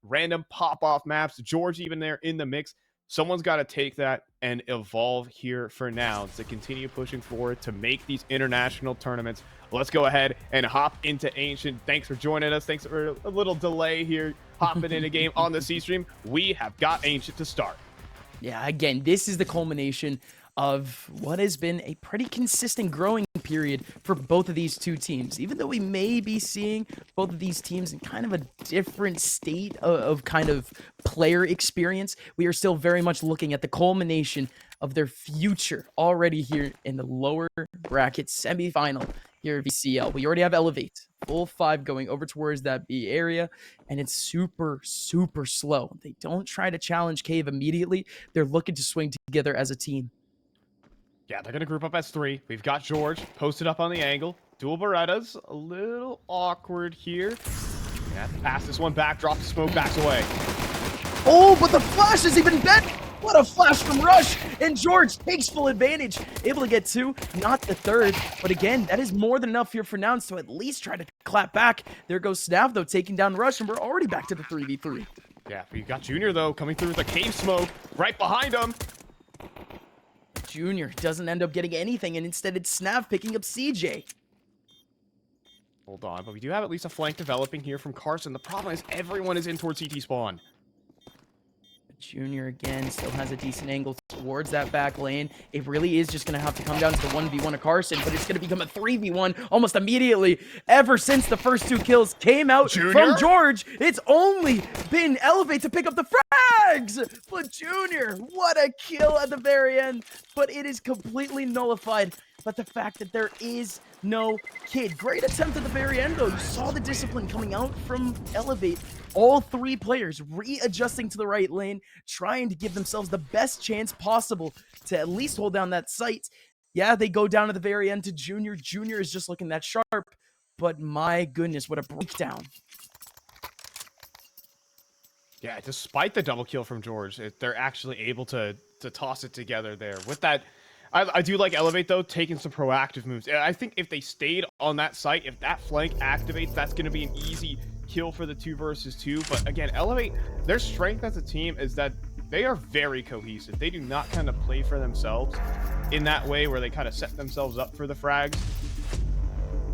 random pop-off maps. George even there in the mix. Someone's got to take that and evolve here for Nouns to continue pushing forward to make these international tournaments. Let's go ahead and hop into Ancient. Thanks for joining us. Thanks for a little delay here hopping in a game on the C-Stream. We have got Ancient to start. Yeah, again, this is the culmination of what has been a pretty consistent growing period for both of these two teams. Even though we may be seeing both of these teams in kind of a different state of kind of player experience, we are still very much looking at the culmination of their future already here in the lower bracket semifinal here at ESL. We already have Elevate, full 5 going over towards that B area, and it's super, super slow. They don't try to challenge Cave immediately. They're looking to swing together as a team. Yeah, they're going to group up as 3. We've got George posted up on the angle. Dual Berettas, a little awkward here. Yeah, pass this one back, drop the smoke, backs away. Oh, but the flash is even dead. What a flash from Rush, and George takes full advantage. Able to get 2, not the 3rd. But again, that is more than enough here for Nouns to at least try to clap back. There goes Snav, though, taking down Rush, and we're already back to the 3v3. Yeah, we got Junior, though, coming through with a cave smoke right behind him. Junior doesn't end up getting anything, and instead it's Snav picking up CJ. Hold on, but we do have at least a flank developing here from Carson. The problem is everyone is in towards CT spawn. Junior again still has a decent angle towards that back lane. It really is just going to have to come down to the 1v1 of Carson, but it's going to become a 3v1 almost immediately. Ever since the first 2 kills came out from George, it's only been Elevate to pick up the frags. But Junior, what a kill at the very end. But it is completely nullified. But the fact that there is no kid. Great attempt at the very end, though. You saw the discipline coming out from Elevate. All 3 players readjusting to the right lane, trying to give themselves the best chance possible to at least hold down that site. Yeah, they go down at the very end to Junior. Junior is just looking that sharp, but my goodness, what a breakdown. Yeah, despite the double kill from George, they're actually able to toss it together there. With that, I do like Elevate, though, taking some proactive moves. I think if they stayed on that site, if that flank activates, that's going to be an easy kill for the 2 versus 2. But again, Elevate, their strength as a team is that they are very cohesive. They do not kind of play for themselves in that way where they kind of set themselves up for the frags.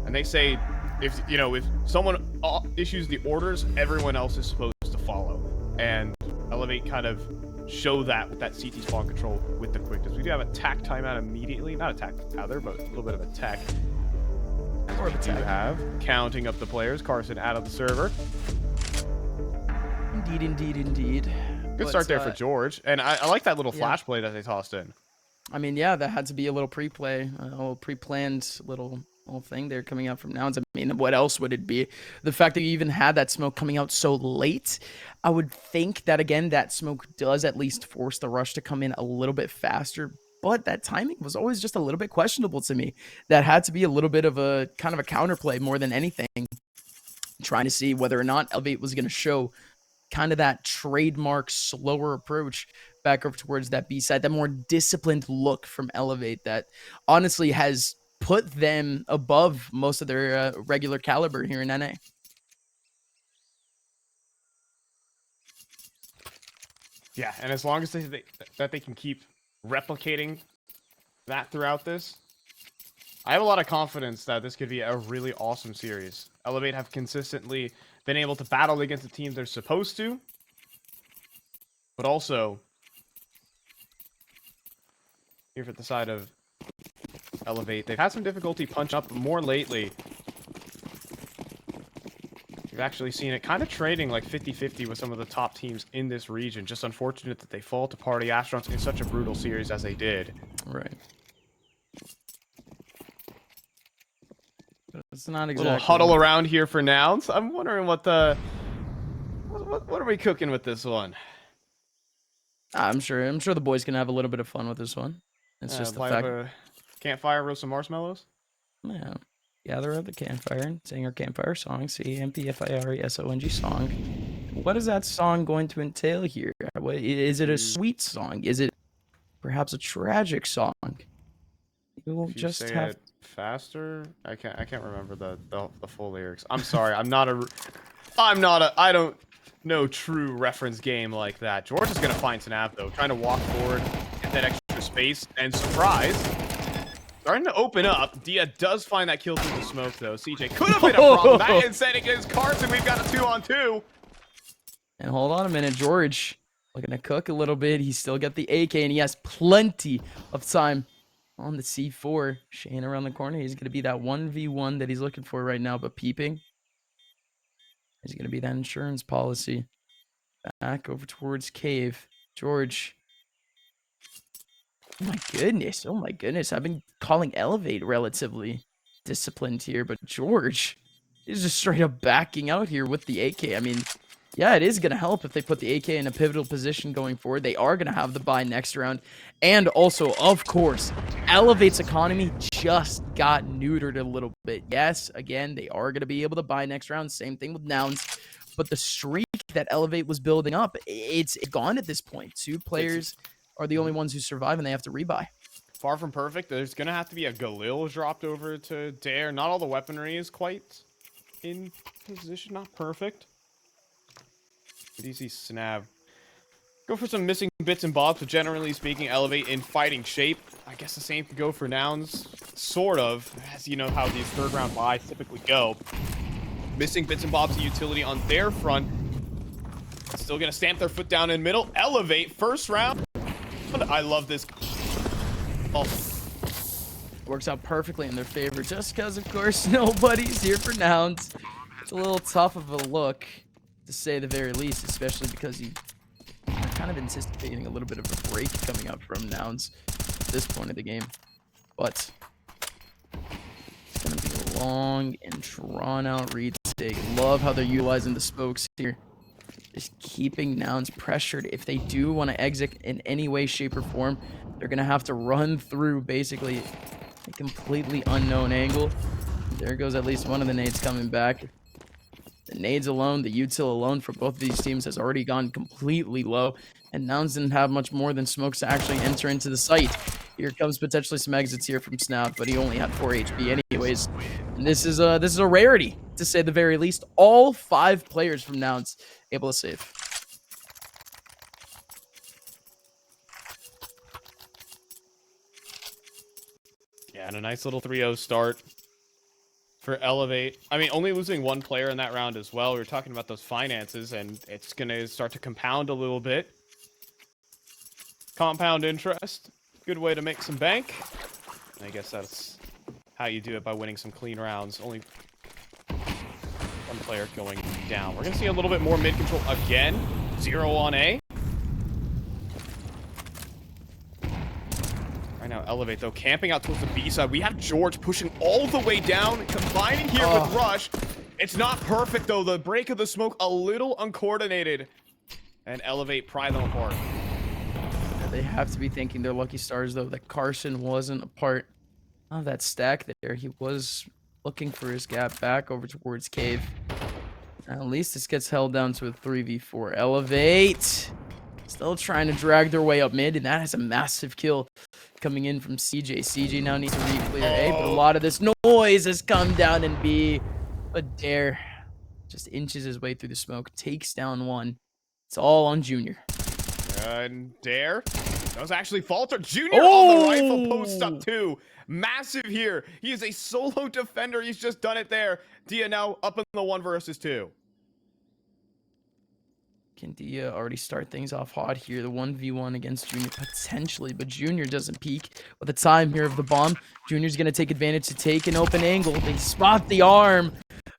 And they say, if someone issues the orders, everyone else is supposed to follow. And Elevate kind of show that with that CT spawn control with the quickness. We do have a tech timeout immediately. Not a tech either, but a little bit of a tech. Or we do have counting up the players. Carson out of the server. Indeed, indeed, indeed. Good start there for George. And I like that little flash play that they tossed in. I mean, yeah, that had to be a little pre-play, a little pre-planned little thing there coming out from Nouns. I mean, what else would it be? The fact that you even had that smoke coming out so late, I would think that, again, that smoke does at least force the rush to come in a little bit faster. But that timing was always just a little bit questionable to me. That had to be a little bit of a kind of a counterplay more than anything. Trying to see whether or not Elevate was going to show kind of that trademark slower approach back over towards that B side, that more disciplined look from Elevate that honestly has put them above most of their regular caliber here in NA. Yeah, and as long as they can keep replicating that throughout this, I have a lot of confidence that this could be a really awesome series. Elevate have consistently been able to battle against the teams they're supposed to, but also here for the side of Elevate, they've had some difficulty punch up more lately. We've actually seen it kind of trading like 50-50 with some of the top teams in this region. Just unfortunate that they fall to Party Astronauts in such a brutal series as they did. Right. It's not exactly a little huddle around here for Nouns. I'm wondering what are we cooking with this one? I'm sure the boys can have a little bit of fun with this one. It's just the fact. A campfire, roast some marshmallows. Yeah. Gather up the campfire and sing our campfire song. CAMPFIRESONG song. What is that song going to entail here? Is it a sweet song? Is it perhaps a tragic song? You will just have it faster. I can't remember the full lyrics. I'm sorry. I don't. no true reference game like that. George is going to find Snap, though, trying to walk forward, get that extra space, and surprise, starting to open up. Dia does find that kill through the smoke, though. CJ could have been a problem. That instead against Carson, we've got a 2-on-2. And hold on a minute, George looking to cook a little bit. He's still got the AK, and he has plenty of time on the C4. Shane around the corner. He's going to be that 1v1 that he's looking for right now, but peeping. He's going to be that insurance policy. Back over towards Cave. George. Oh my goodness. Oh my goodness. I've been calling Elevate relatively disciplined here, but George is just straight up backing out here with the AK. I mean, yeah, it is going to help if they put the AK in a pivotal position going forward. They are going to have the buy next round. And also, of course, Elevate's economy just got neutered a little bit. Yes, again, they are going to be able to buy next round. Same thing with Nouns. But the streak that Elevate was building up, it's gone at this point. Two players are the only ones who survive, and they have to rebuy. Far from perfect. There's going to have to be a Galil dropped over to Dare. Not all the weaponry is quite in position. Not perfect. But you see Snab go for some missing bits and bobs, but generally speaking, Elevate in fighting shape. I guess the same could go for Nouns, sort of, as you know how these third round buys typically go. Missing bits and bobs of utility on their front. Still gonna stamp their foot down in middle. Elevate, first round. I love this. Oh. Works out perfectly in their favor, just because, of course, nobody's here for Nouns. It's a little tough of a look, to say the very least, especially because you are kind of anticipating a little bit of a break coming up from Nouns at this point of the game. But it's going to be a long and drawn out retake. Love how they're utilizing the smokes here. Just keeping Nouns pressured. If they do want to exit in any way, shape, or form, they're going to have to run through basically a completely unknown angle. There goes at least one of the nades coming back. The nades alone, the util alone for both of these teams has already gone completely low. And Nouns didn't have much more than smokes to actually enter into the site. Here comes potentially some exits here from Snap, but he only had 4 HP anyways. And this is a rarity, to say the very least. All 5 players from Nouns able to save. Yeah, and a nice little 3-0 start for Elevate. I mean, only losing 1 player in that round as well. We were talking about those finances, and it's going to start to compound a little bit. Compound interest. Good way to make some bank. I guess that's how you do it, by winning some clean rounds. Only 1 player going down. We're going to see a little bit more mid-control again. 0 on A. Right now, Elevate, though, camping out towards the B side. We have George pushing all the way down, combining here with Rush. It's not perfect, though. The break of the smoke, a little uncoordinated. And Elevate pry them apart. They have to be thanking their lucky stars, though, that Carson wasn't a part of that stack there. He was looking for his gap back over towards Cave. At least this gets held down to a 3v4. Elevate still trying to drag their way up mid, and that is a massive kill coming in from CJ. CJ now needs to re-clear A, but a lot of this noise has come down in B. But Dare just inches his way through the smoke, takes down 1. It's all on Junior. And Dare does actually falter. Junior on the rifle post up too. Massive here. He is a solo defender. He's just done it there. Dia now up in the 1 versus 2. Can Dia already start things off hot here? The 1v1 against Junior potentially, but Junior doesn't peek with the time here of the bomb. Junior's going to take advantage to take an open angle. They spot the arm,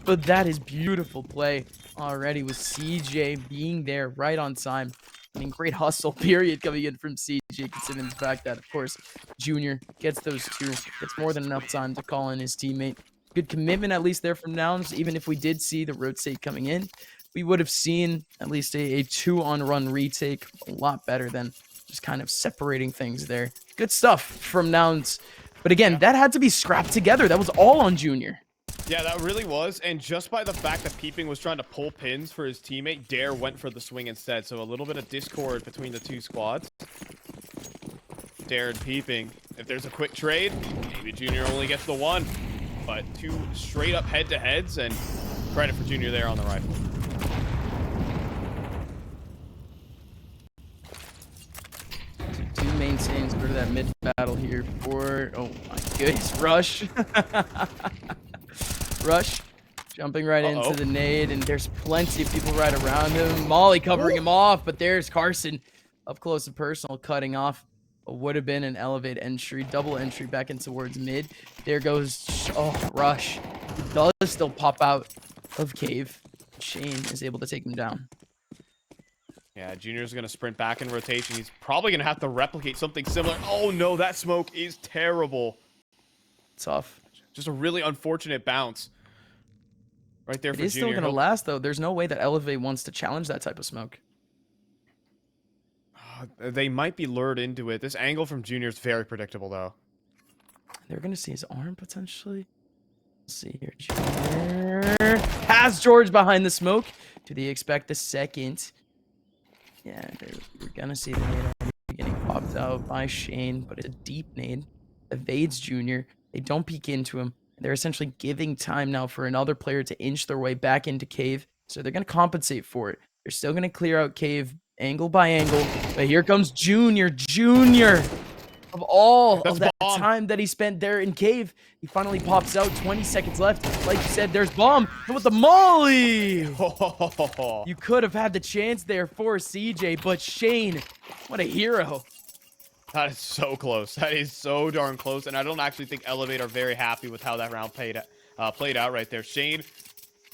but that is beautiful play already with CJ being there right on time. I mean, great hustle period coming in from CJ, considering the fact that, of course, Junior gets those 2. Gets more than enough time to call in his teammate. Good commitment, at least there from Nouns. Even if we did see the rotate coming in, we would have seen at least a 2-on-run retake. A lot better than just kind of separating things there. Good stuff from Nouns. But again, that had to be scrapped together. That was all on Junior. Yeah, that really was. And just by the fact that Peeping was trying to pull pins for his teammate, Dare went for the swing instead. So a little bit of discord between the 2 squads. Dare and Peeping. If there's a quick trade, maybe Junior only gets the 1. But 2 straight up head-to-heads, and credit for Junior there on the rifle. maintain sort of that mid battle here for, oh my goodness, Rush. Rush jumping right into the nade, and there's plenty of people right around him. Molly covering him off, but there's Carson up close and personal, cutting off what would have been an elevate entry, double entry back in towards mid. There goes, Rush. He does still pop out of cave. Shane is able to take him down. Yeah, Junior's going to sprint back in rotation. He's probably going to have to replicate something similar. Oh, no, that smoke is terrible. Tough. Just a really unfortunate bounce right there for Junior. It is still going to last, though. There's no way that Elevate wants to challenge that type of smoke. They might be lured into it. This angle from Junior is very predictable, though. They're going to see his arm, potentially. Let's see here. Junior has George behind the smoke. Do they expect the second? Yeah, we're going to see the nade getting popped out by Shane, but it's a deep nade. Evades Junior. They don't peek into him. They're essentially giving time now for another player to inch their way back into cave. So they're going to compensate for it. They're still going to clear out cave angle by angle. But here comes Junior. Junior, of all of that time that he spent there in cave, he finally pops out. 20 seconds left. Like you said, there's Bomb. And with the molly. You could have had the chance there for CJ, but Shane, what a hero. That is so close. That is so darn close. And I don't actually think Elevate are very happy with how that round played out right there. Shane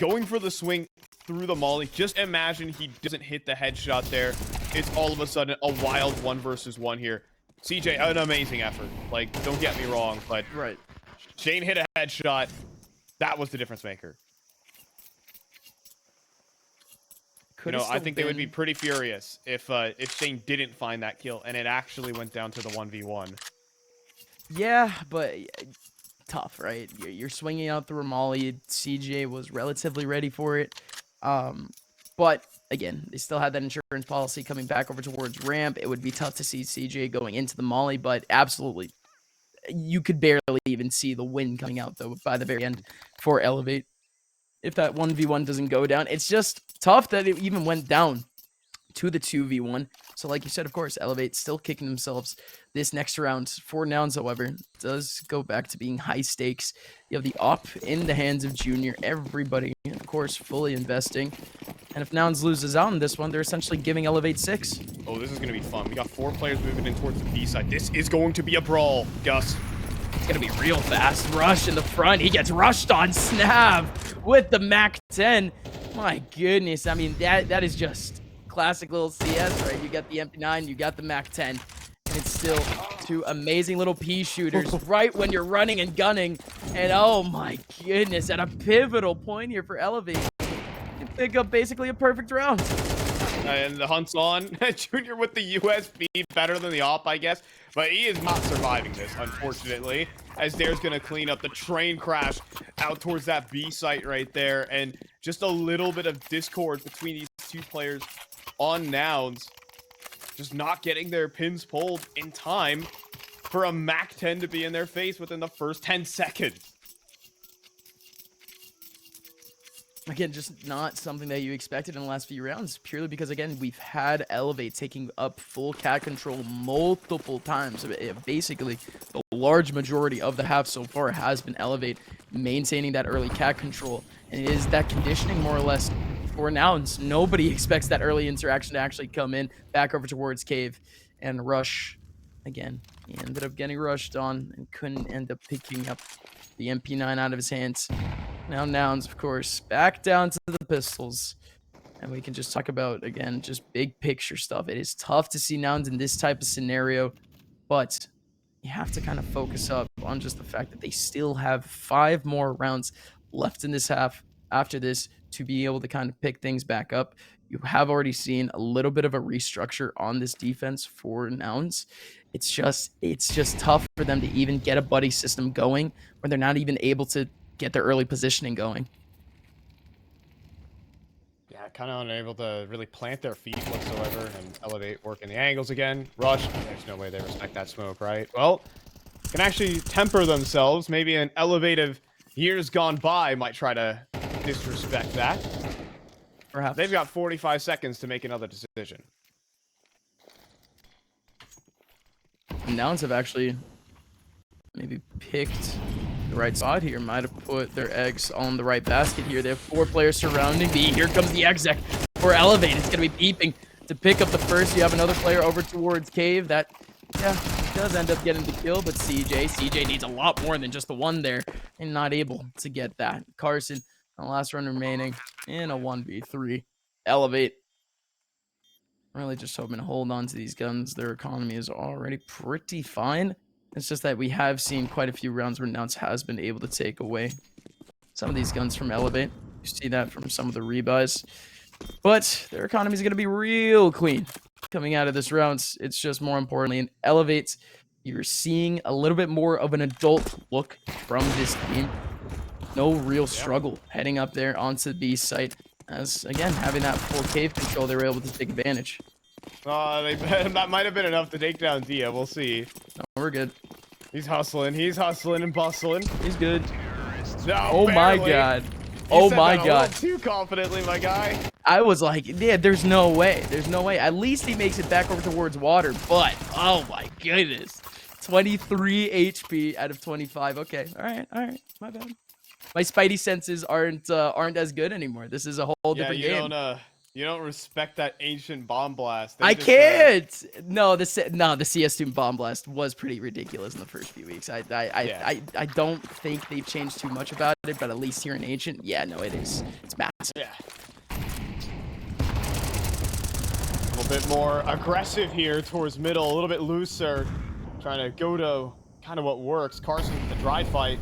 going for the swing through the molly. Just imagine he doesn't hit the headshot there. It's all of a sudden a wild 1 versus 1 here. CJ, an amazing effort. Like, don't get me wrong, but right. Shane hit a headshot. That was the difference maker. I think they would be pretty furious if Shane didn't find that kill and it actually went down to the 1v1. Yeah, but tough, right? You're swinging out the Ramali. CJ was relatively ready for it. But again, they still had that insurance policy coming back over towards ramp. It would be tough to see CJ going into the molly, but absolutely, you could barely even see the wind coming out, though, by the very end for Elevate. If that 1v1 doesn't go down, it's just tough that it even went down to the 2v1. So like you said, of course, Elevate still kicking themselves this next round. For Nouns, however, does go back to being high stakes. You have the op in the hands of Junior. Everybody, of course, fully investing. And if Nouns loses out in this one, they're essentially giving Elevate 6. Oh, this is going to be fun. We got 4 players moving in towards the B side. This is going to be a brawl, Gus. It's going to be real fast. Rush in the front. He gets rushed on Snav with the Mac 10. My goodness. I mean, that is just classic little CS, right? You got the MP9, you got the Mac 10. And it's still 2 amazing little pea shooters right when you're running and gunning. And oh my goodness, at a pivotal point here for Elevate, you pick up basically a perfect round. And the hunt's on. Junior with the USB, better than the op, I guess. But he is not surviving this, unfortunately. As Dare's going to clean up the train crash out towards that B site right there. And just a little bit of discord between these 2 players on Nouns. Just not getting their pins pulled in time for a Mac 10 to be in their face within the first 10 seconds. Again, just not something that you expected in the last few rounds, purely because, again, we've had Elevate taking up full cat control multiple times. Basically, the large majority of the half so far has been Elevate maintaining that early cat control. And it is that conditioning, more or less, for Nouns. Nobody expects that early interaction to actually come in back over towards Cave. And Rush, again, he ended up getting rushed on and couldn't end up picking up the MP9 out of his hands. Now Nouns, of course, back down to the pistols. And we can just talk about, again, just big picture stuff. It is tough to see Nouns in this type of scenario, but you have to kind of focus up on just the fact that they still have 5 more rounds left in this half after this to be able to kind of pick things back up. You have already seen a little bit of a restructure on this defense for Nouns. It's just tough for them to even get a buddy system going when they're not even able to get their early positioning going. Yeah, kind of unable to really plant their feet whatsoever and Elevate working the angles again. Rush, there's no way they respect that smoke, right? Well, can actually temper themselves. Maybe an Elevate of years gone by might try to disrespect that. Perhaps. They've got 45 seconds to make another decision. Nouns have actually maybe picked the right spot here. Might have put their eggs on the right basket here. They have 4 players surrounding B. Here comes the exec for Elevate. It's going to be peeping to pick up the first. You have another player over towards Cave. That, yeah, does end up getting the kill, but CJ needs a lot more than just the one there and not able to get that. Carson, the last run remaining in a 1v3. Elevate. Really just hoping to hold on to these guns. Their economy is already pretty fine. It's just that we have seen quite a few rounds where Nouns has been able to take away some of these guns from Elevate. You see that from some of the rebuys. But their economy is going to be real clean coming out of this round. It's just more importantly in Elevate, you're seeing a little bit more of an adult look from this team. No real struggle heading up there onto the B site. As, again, having that full cave control, they were able to take advantage. That might have been enough to take down Dia. We'll see. No, we're good. He's hustling and bustling. He's good. No, oh my barely. god. You Oh said my that a god. little too confidently, my guy. I was like, yeah, there's no way. There's no way. At least he makes it back over towards water. But, oh my goodness. 23 HP out of 25. Okay. All right. My bad. My spidey senses aren't as good anymore. This is a whole different game. You don't respect that ancient bomb blast. I can't. No, the CS2 bomb blast was pretty ridiculous in the first few weeks. I don't think they've changed too much about it, but at least here in Ancient, yeah, no, it is. It's massive. Yeah. A little bit more aggressive here towards middle, a little bit looser, trying to go to kind of what works. Carson with the dry fight.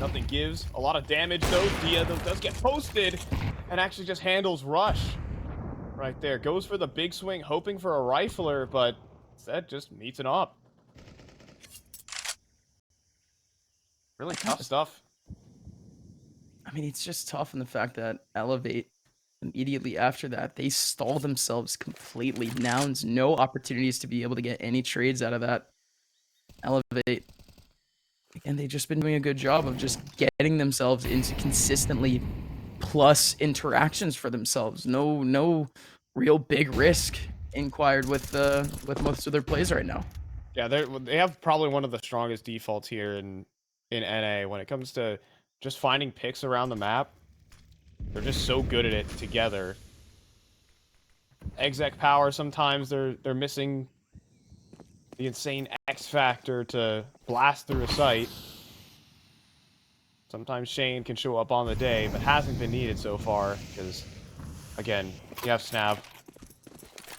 Nothing gives. A lot of damage though. Dia though does get posted and actually just handles Rush right there. Goes for the big swing, hoping for a rifler, but instead just meets it up. Really tough stuff. I mean, it's just tough in the fact that Elevate, immediately after that, they stall themselves completely. Nouns, no opportunities to be able to get any trades out of that. Elevate. And they've just been doing a good job of just getting themselves into consistently plus interactions for themselves. No real big risk inquired with most of their plays right now. Yeah, they have probably one of the strongest defaults here in NA when it comes to just finding picks around the map. They're just so good at it together. Exec power, sometimes they're missing the insane X factor to blast through a site. Sometimes Shane can show up on the day, but hasn't been needed so far because, again, you have Snap.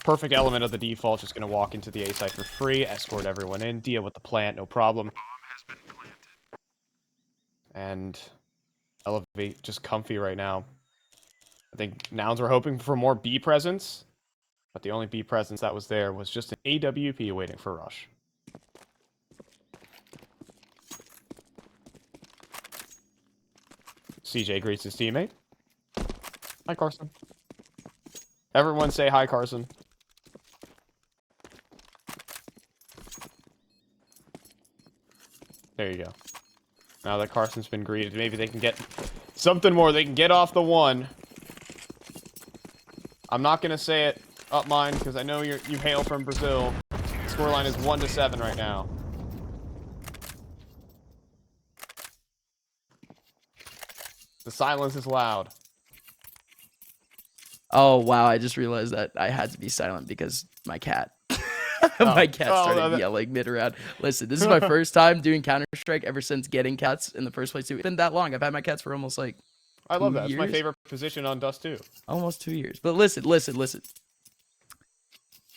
Perfect element of the default, just going to walk into the A site for free, escort everyone in, deal with the plant, no problem. And Elevate just comfy right now. I think Nouns were hoping for more B presence, but the only B presence that was there was just an AWP waiting for Rush. CJ greets his teammate. Hi, Carson. Everyone say hi, Carson. There you go. Now that Carson's been greeted, maybe they can get something more. They can get off the one. I'm not going to say it up mine because I know you hail from Brazil. The scoreline is 1-7 right now. The silence is loud. Oh, wow. I just realized that I had to be silent because my cat. My cat started yelling mid-round. Listen, this is my first time doing Counter-Strike ever since getting cats in the first place, too. It's been that long. I've had my cats for almost, like, I love that. years. It's my favorite position on Dust 2. Almost 2 years. But listen.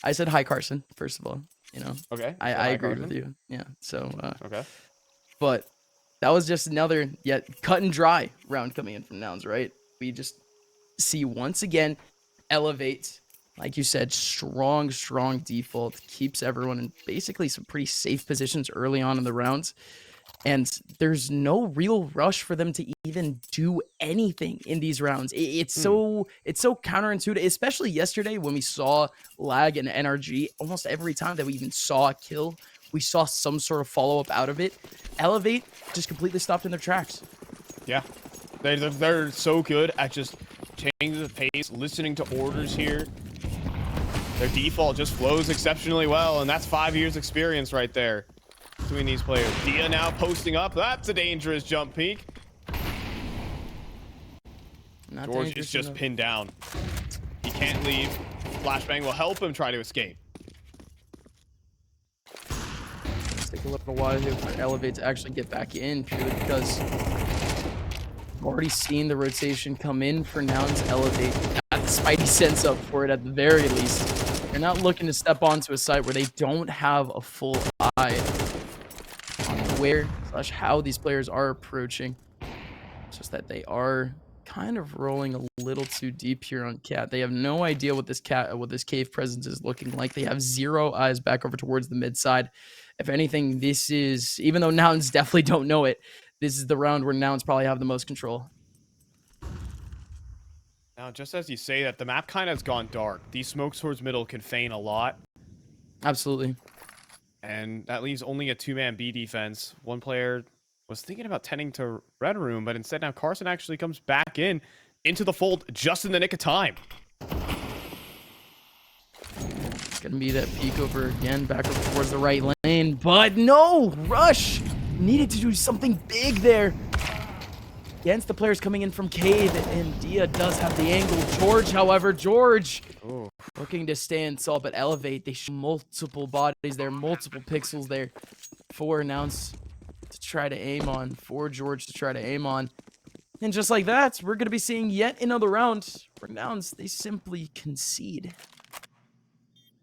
I said hi, Carson, first of all. You know? Okay. I agreed with you. Yeah, so... okay. But that was just another, yet cut and dry round coming in from Nouns, right? We just see, once again, Elevate... Like you said, strong default, keeps everyone in basically some pretty safe positions early on in the rounds. And there's no real rush for them to even do anything in these rounds. It's so counterintuitive, especially yesterday when we saw lag and NRG. Almost every time that we even saw a kill, we saw some sort of follow-up out of it. Elevate just completely stopped in their tracks. Yeah. They're so good at just changing the pace, listening to orders here. Their default just flows exceptionally well, and that's 5 years experience right there between these players. Dia now posting up. That's a dangerous jump peek. Not George is just pinned down. He can't leave. Flashbang will help him try to escape. It's take a little while here for Elevate to actually get back in, purely because I've already seen the rotation come in for Nouns Elevate. Got the Spidey sense up for it at the very least. They're not looking to step onto a site where they don't have a full eye on where / how these players are approaching. It's just that they are kind of rolling a little too deep here on Cat. They have no idea what this cave presence is looking like. They have 0 eyes back over towards the mid side. If anything, this is, even though Nouns definitely don't know it, this is the round where Nouns probably have the most control. Now, just as you say that, the map kind of has gone dark. These smokes towards middle can feign a lot. Absolutely. And that leaves only a 2-man B defense. One player was thinking about tending to red room, but instead now Carson actually comes back into the fold just in the nick of time. It's gonna be that peek over again, back over towards the right lane, but no! Rush needed to do something big there against the players coming in from cave, and Dia does have the angle. George, however, Ooh. looking to stay in salt, but Elevate. They show multiple bodies there, multiple pixels there for Nouns to try to aim on, for George to try to aim on. And just like that, we're going to be seeing yet another round where Nouns, they simply concede.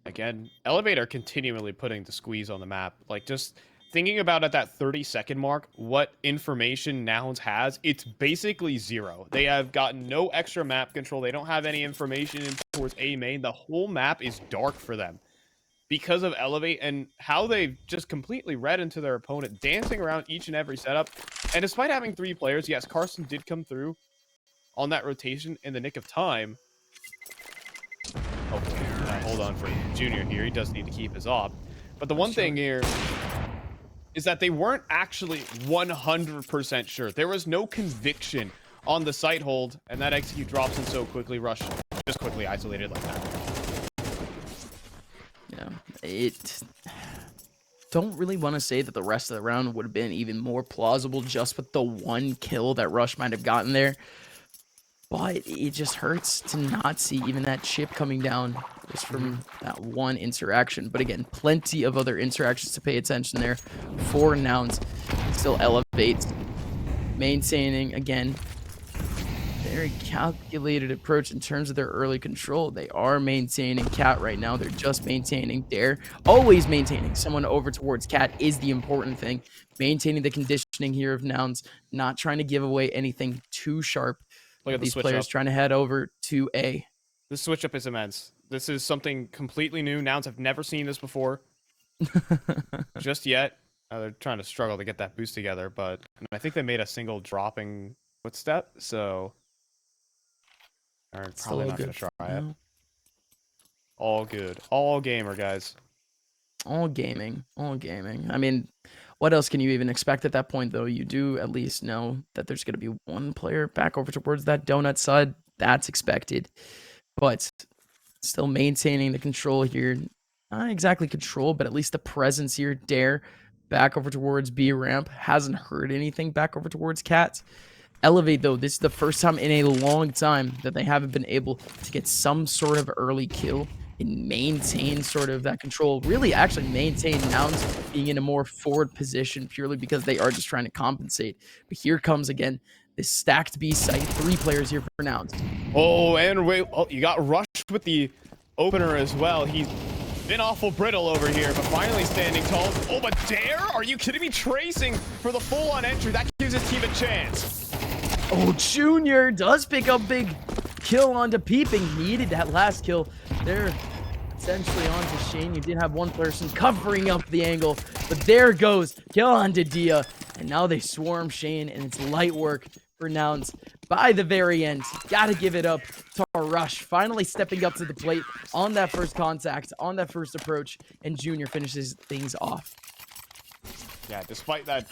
Again, Elevate are continually putting the squeeze on the map. Like, just thinking about at that 30-second mark, what information Nouns has, it's basically 0. They have gotten no extra map control. They don't have any information towards A main. The whole map is dark for them because of Elevate and how they've just completely read into their opponent, dancing around each and every setup. And despite having 3 players, yes, Carson did come through on that rotation in the nick of time. Oh, hold on for Junior here. He does need to keep his op. But the one thing here is that they weren't actually 100% sure. There was no conviction on the site hold, and that execute drops in so quickly. Rush just quickly isolated like that. Yeah, don't really want to say that the rest of the round would have been even more plausible just with the 1 kill that Rush might have gotten there. But it just hurts to not see even that chip coming down just from that 1 interaction. But again, plenty of other interactions to pay attention there for Nouns. Still Elevate, maintaining, again, very calculated approach in terms of their early control. They are maintaining Cat right now. They're just maintaining Dare. Always maintaining someone over towards Cat is the important thing. Maintaining the conditioning here of Nouns, not trying to give away anything too sharp. Look at these players trying to head over to A. This switch up is immense. This is something completely new. Nouns have never seen this before. Just yet. They're trying to struggle to get that boost together, but I think they made a single dropping footstep, so they're probably not going to try it. All good. All gamer, guys. All gaming. All gaming. I mean, what else can you even expect at that point, though? You do at least know that there's going to be 1 player back over towards that donut side. That's expected. But still maintaining the control here. Not exactly control, but at least the presence here. Dare back over towards B ramp. Hasn't heard anything back over towards Cat. Elevate, though, this is the first time in a long time that they haven't been able to get some sort of early kill and maintain sort of that control. Really actually maintain Nouns being in a more forward position purely because they are just trying to compensate. But here comes again this stacked B site. 3 players here for Nouns. Oh, and wait, you got rushed with the opener as well. He's been awful brittle over here, but finally standing tall. Oh, but Dare? Are you kidding me? Tracing for the full-on entry. That gives his team a chance. Oh, Junior does pick up big kill onto Peeping. Needed that last kill there. Essentially onto Shane. You did have 1 person covering up the angle, but there goes kill onto Dia. And now they swarm Shane, and it's light work for Nouns by the very end. Gotta give it up to Rush, finally stepping up to the plate on that first contact, on that first approach, and Junior finishes things off. Yeah, despite that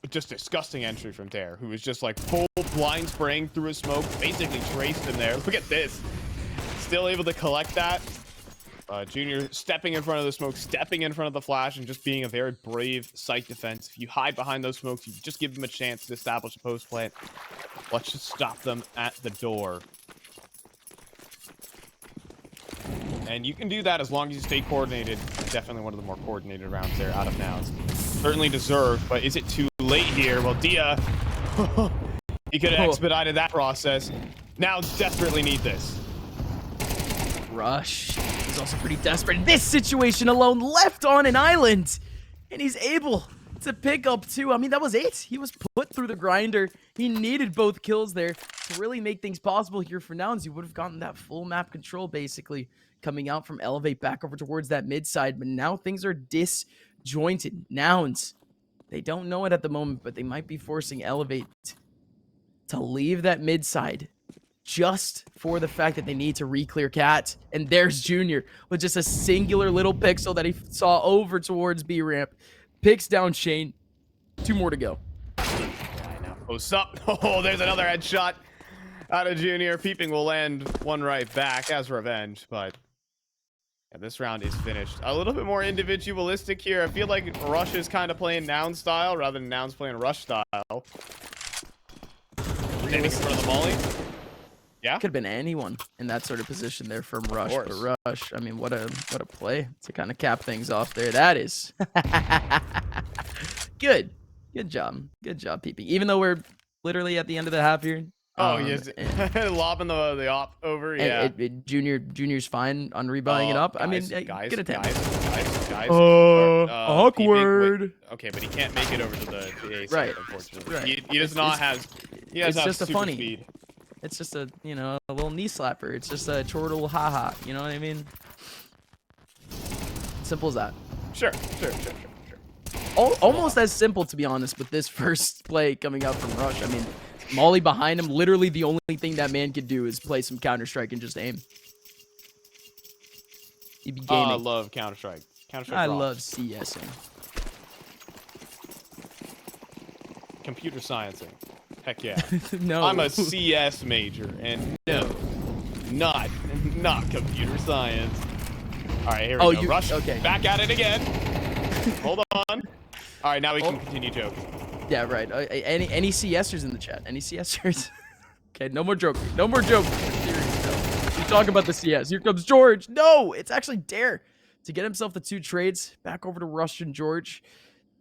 just disgusting entry from Dare, who was just like full blind spraying through his smoke, basically traced him there. Look at this. Still able to collect that. Junior stepping in front of the smoke, stepping in front of the flash, and just being a very brave site defense. If you hide behind those smokes, you just give them a chance to establish a post plant. Let's just stop them at the door. And you can do that as long as you stay coordinated. Definitely one of the more coordinated rounds there out of Nouns. Certainly deserved, but is it too late here? Well, Dia, he could have expedited that process. Nouns desperately need this. Rush is also pretty desperate in this situation alone, left on an island. And he's able to pick up 2. I mean, that was it. He was put through the grinder. He needed both kills there to really make things possible here for Nouns. He would have gotten that full map control, basically, coming out from Elevate back over towards that mid side. But now things are disjointed. Nouns, they don't know it at the moment, but they might be forcing Elevate to leave that mid side just for the fact that they need to re-clear Cat. And there's Junior with just a singular little pixel that he saw over towards B ramp. Picks down Shane. 2 more to go. Yeah, I know. Post up. Oh, there's another headshot out of Junior. Peeping will land one right back as revenge, but yeah, this round is finished. A little bit more individualistic here. I feel like Rush is kind of playing Nouns style rather than Nouns playing Rush style. Standing in front of the molly. Yeah, could have been anyone in that sort of position there from Rush. But Rush, I mean, what a play to kind of cap things off there. That is good job, Peeping. Even though we're literally at the end of the half here. Oh yes, lobbing the op over. Yeah, Junior's fine on rebuying it up. Guys, I mean, guys, good attempt. Guys. Awkward. Okay, but he can't make it over to the A side, right, unfortunately. right. He does not have. He does it's have just a super funny. Speed. It's just a, a little knee slapper. It's just a chortle haha. You know what I mean? Simple as that. Sure. Almost as simple, to be honest, with this first play coming out from Rush. I mean, Molly behind him. Literally, the only thing that man could do is play some Counter-Strike and just aim. He'd be gaming. I love Counter-Strike. I love CSing. Computer sciencing. Heck yeah. No. I'm a CS major, and no, not computer science. All right, here we go. Rush, okay. Back at it again. Hold on. All right, now we can continue joking. Yeah, right. Any CSers in the chat? Any CSers? Okay, no more joking. No more joking. We talk about the CS. Here comes George. No, it's actually Dare to get himself the 2 trades back over to Rush and George.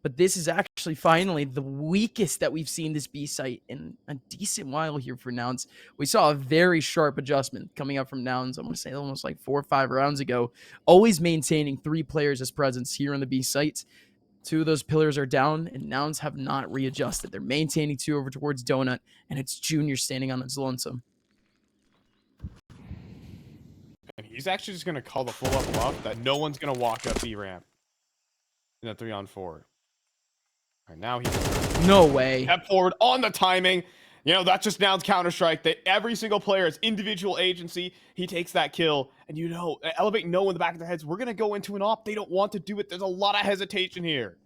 But this is actually finally the weakest that we've seen this B site in a decent while here for Nouns. We saw a very sharp adjustment coming up from Nouns, I'm going to say almost like 4 or 5 rounds ago. Always maintaining 3 players as presence here on the B site. 2 of those pillars are down, and Nouns have not readjusted. They're maintaining 2 over towards Donut, and it's Junior standing on his lonesome. And he's actually just going to call the full up bluff that no one's going to walk up B ramp in a 3-on-4. All right, now he's no way. Step forward on the timing. You know, that's just Nouns Counter-Strike. That every single player is individual agency. He takes that kill. And Elevate know in the back of their heads, we're going to go into an op. They don't want to do it. There's a lot of hesitation here.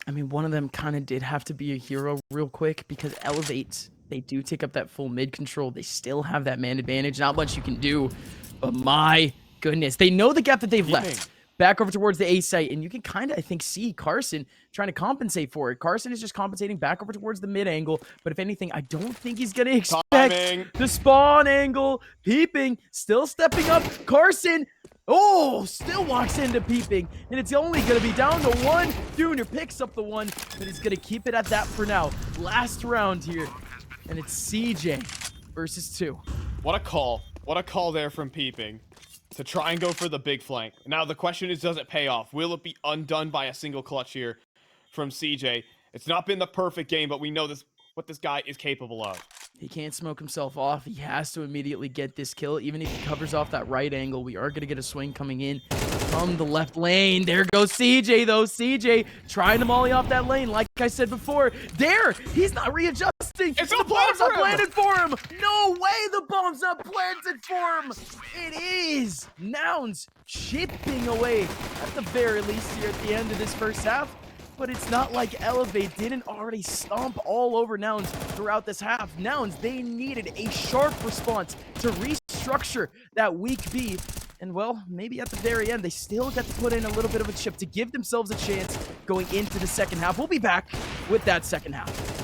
I mean, one of them kind of did have to be a hero real quick because Elevate, they do take up that full mid control. They still have that man advantage. Not much you can do. But my goodness, they know the gap that they've left. Back over towards the A site, and you can kind of, I think, see Carson trying to compensate for it. Carson is just compensating back over towards the mid angle, but if anything, I don't think he's going to expect the spawn angle. Peeping, still stepping up. Carson, still walks into Peeping, and it's only going to be down to 1. Junior picks up the 1, but he's going to keep it at that for now. Last round here, and it's CJ versus 2. What a call. What a call there from Peeping to try and go for the big flank. Now the question is, does it pay off? Will it be undone by a single clutch here from CJ? It's not been the perfect game, but we know what this guy is capable of. He can't smoke himself off. He has to immediately get this kill. Even if he covers off that right angle, we are going to get a swing coming in from the left lane. There goes CJ, though. CJ trying to molly off that lane. Like I said before, he's not readjusting. It's the bomb's not planted for him. No way the bomb's not planted for him. It is Nouns chipping away at the very least here at the end of this first half. But it's not like Elevate didn't already stomp all over Nouns throughout this half. Nouns, they needed a sharp response to restructure that weak B. And well, maybe at the very end, they still get to put in a little bit of a chip to give themselves a chance going into the second half. We'll be back with that second half.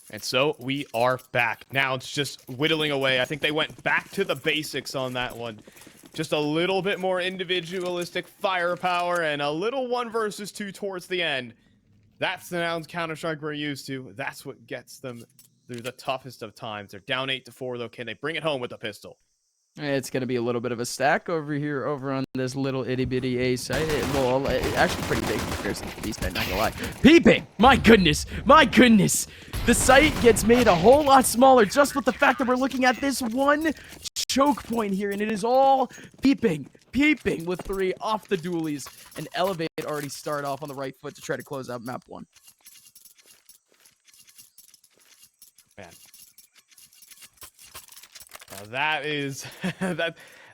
And so we are back. Now it's just whittling away. I think they went back to the basics on that one. Just a little bit more individualistic firepower and a little 1 versus 2 towards the end. That's the Nouns Counter-Strike we're used to. That's what gets them through the toughest of times. They're down 8-4 though. Can they bring it home with a pistol? It's going to be a little bit of a stack over here, over on this little itty-bitty A site. Well, actually pretty big in comparison to the B site, not gonna lie. Peeping! My goodness! My goodness! The site gets made a whole lot smaller just with the fact that we're looking at this one choke point here, and it is all peeping with 3 off the dualies. And Elevate already start off on the right foot to try to close out map 1. Man. Now that is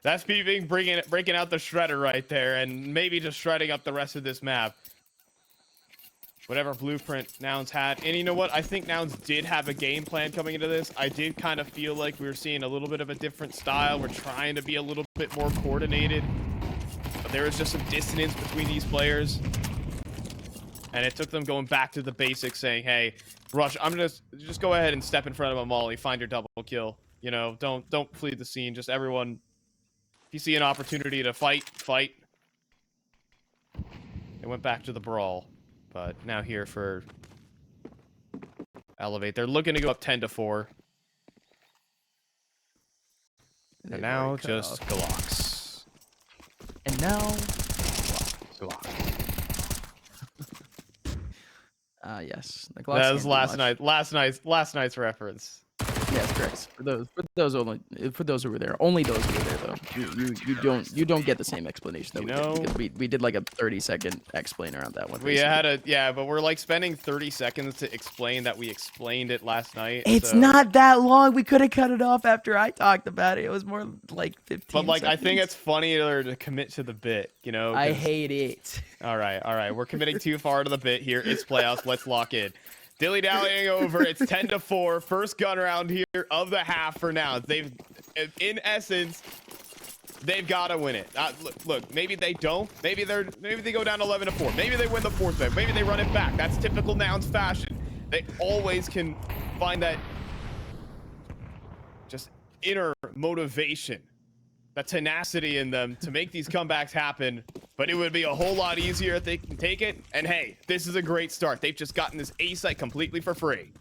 that's peeping, breaking out the shredder right there, and maybe just shredding up the rest of this map. Whatever blueprint Nouns had. And you know what? I think Nouns did have a game plan coming into this. I did kind of feel like we were seeing a little bit of a different style. We're trying to be a little bit more coordinated. But there was just some dissonance between these players. And it took them going back to the basics, saying, hey, Rush, I'm gonna just go ahead and step in front of a molly, find your double kill. You know, don't flee the scene. Just everyone, if you see an opportunity to fight. They went back to the brawl. But now here for Elevate. They're looking to go up 10-4. And now just Glocks. And now Glock. Yes. The Glocks That was last night's reference. Yes, correct. For those who were there, only those who were there though. You don't get the same explanation that we did because we did like a 30-second explain around that one. We had a but we're like spending 30 seconds to explain that we explained it last night. It's so. not that long. We could have cut it off after I talked about it. It was more like 15 But like seconds. I think it's funnier to commit to the bit, you know? I hate it. All right. We're committing too far to the bit here. It's playoffs. Let's lock in. Dilly-dallying over. It's 10-4. First gun round here of the half for now. In essence, they've got to win it. Look, maybe they don't. Maybe they go down 11-4. Maybe they win the fourth bet. Maybe they run it back. That's typical Nouns fashion. They always can find that just inner motivation, that tenacity in them to make these comebacks happen. But it would be a whole lot easier if they can take it. And hey, this is a great start. They've just gotten this A site completely for free.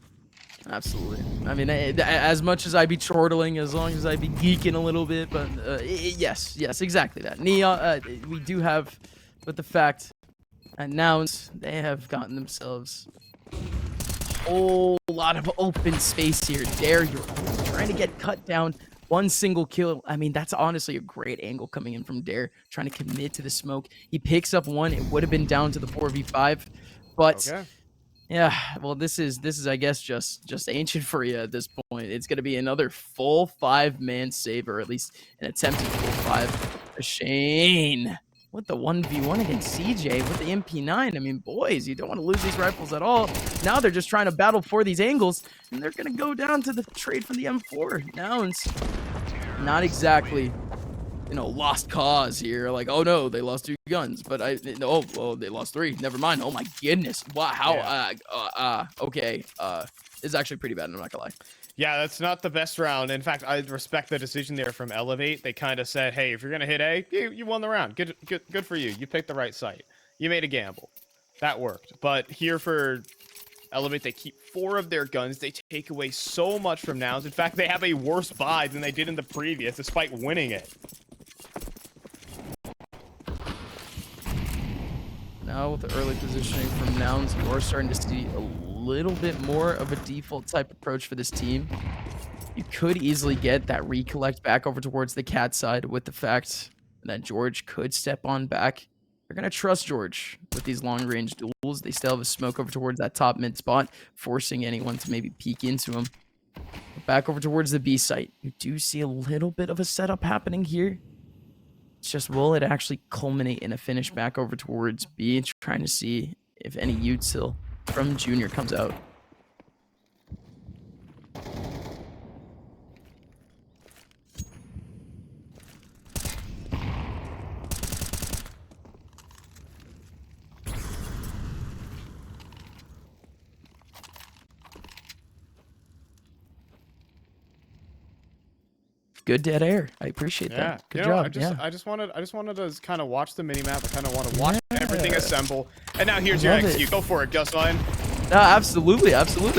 Absolutely. I mean, as much as I be chortling, as long as I be geeking a little bit, but yes, exactly that. We do have, with the fact that Nouns, they have gotten themselves a whole lot of open space here. Dare, you're trying to get cut down. One single kill. I mean, that's honestly a great angle coming in from Dare, trying to commit to the smoke. He picks up one. It would have been down to the 4v5, but okay. Yeah, well, this is I guess just ancient for you at this point. It's gonna be another full 5-man save, or at least an attempted full 5. Shane with the 1v1 against CJ with the MP9. I mean, boys, you don't want to lose these rifles at all. Now they're just trying to battle for these angles, and they're gonna go down to the trade for the M4. Nouns, not exactly, you know, lost cause here. Like, oh no, they lost 2 guns, but well, they lost 3. Never mind. Oh my goodness. Wow. How? Yeah. Okay. It's actually pretty bad. I'm not gonna lie. Yeah, that's not the best round. In fact, I respect the decision there from Elevate. They kind of said, hey, if you're gonna hit A, you won the round. Good for you. You picked the right site. You made a gamble. That worked. But here for Elevate, they keep 4 of their guns. They take away so much from Nouns. In fact, they have a worse buy than they did in the previous, despite winning it. Now with the early positioning from Nouns, you are starting to see a little bit more of a default type approach for this team. You could easily get that recollect back over towards the cat side with the fact that George could step on back. They're going to trust George with these long-range duels. They still have a smoke over towards that top mid spot, forcing anyone to maybe peek into him. Back over towards the B site. You do see a little bit of a setup happening here. It's just, will it actually culminate in a finish back over towards B, trying to see if any util from Junior comes out. Good dead air. I appreciate that. Good job. I just wanted to kind of watch the minimap. I kind of want to watch everything assemble. And now here's your execute. Go for it, Gusline. No, absolutely.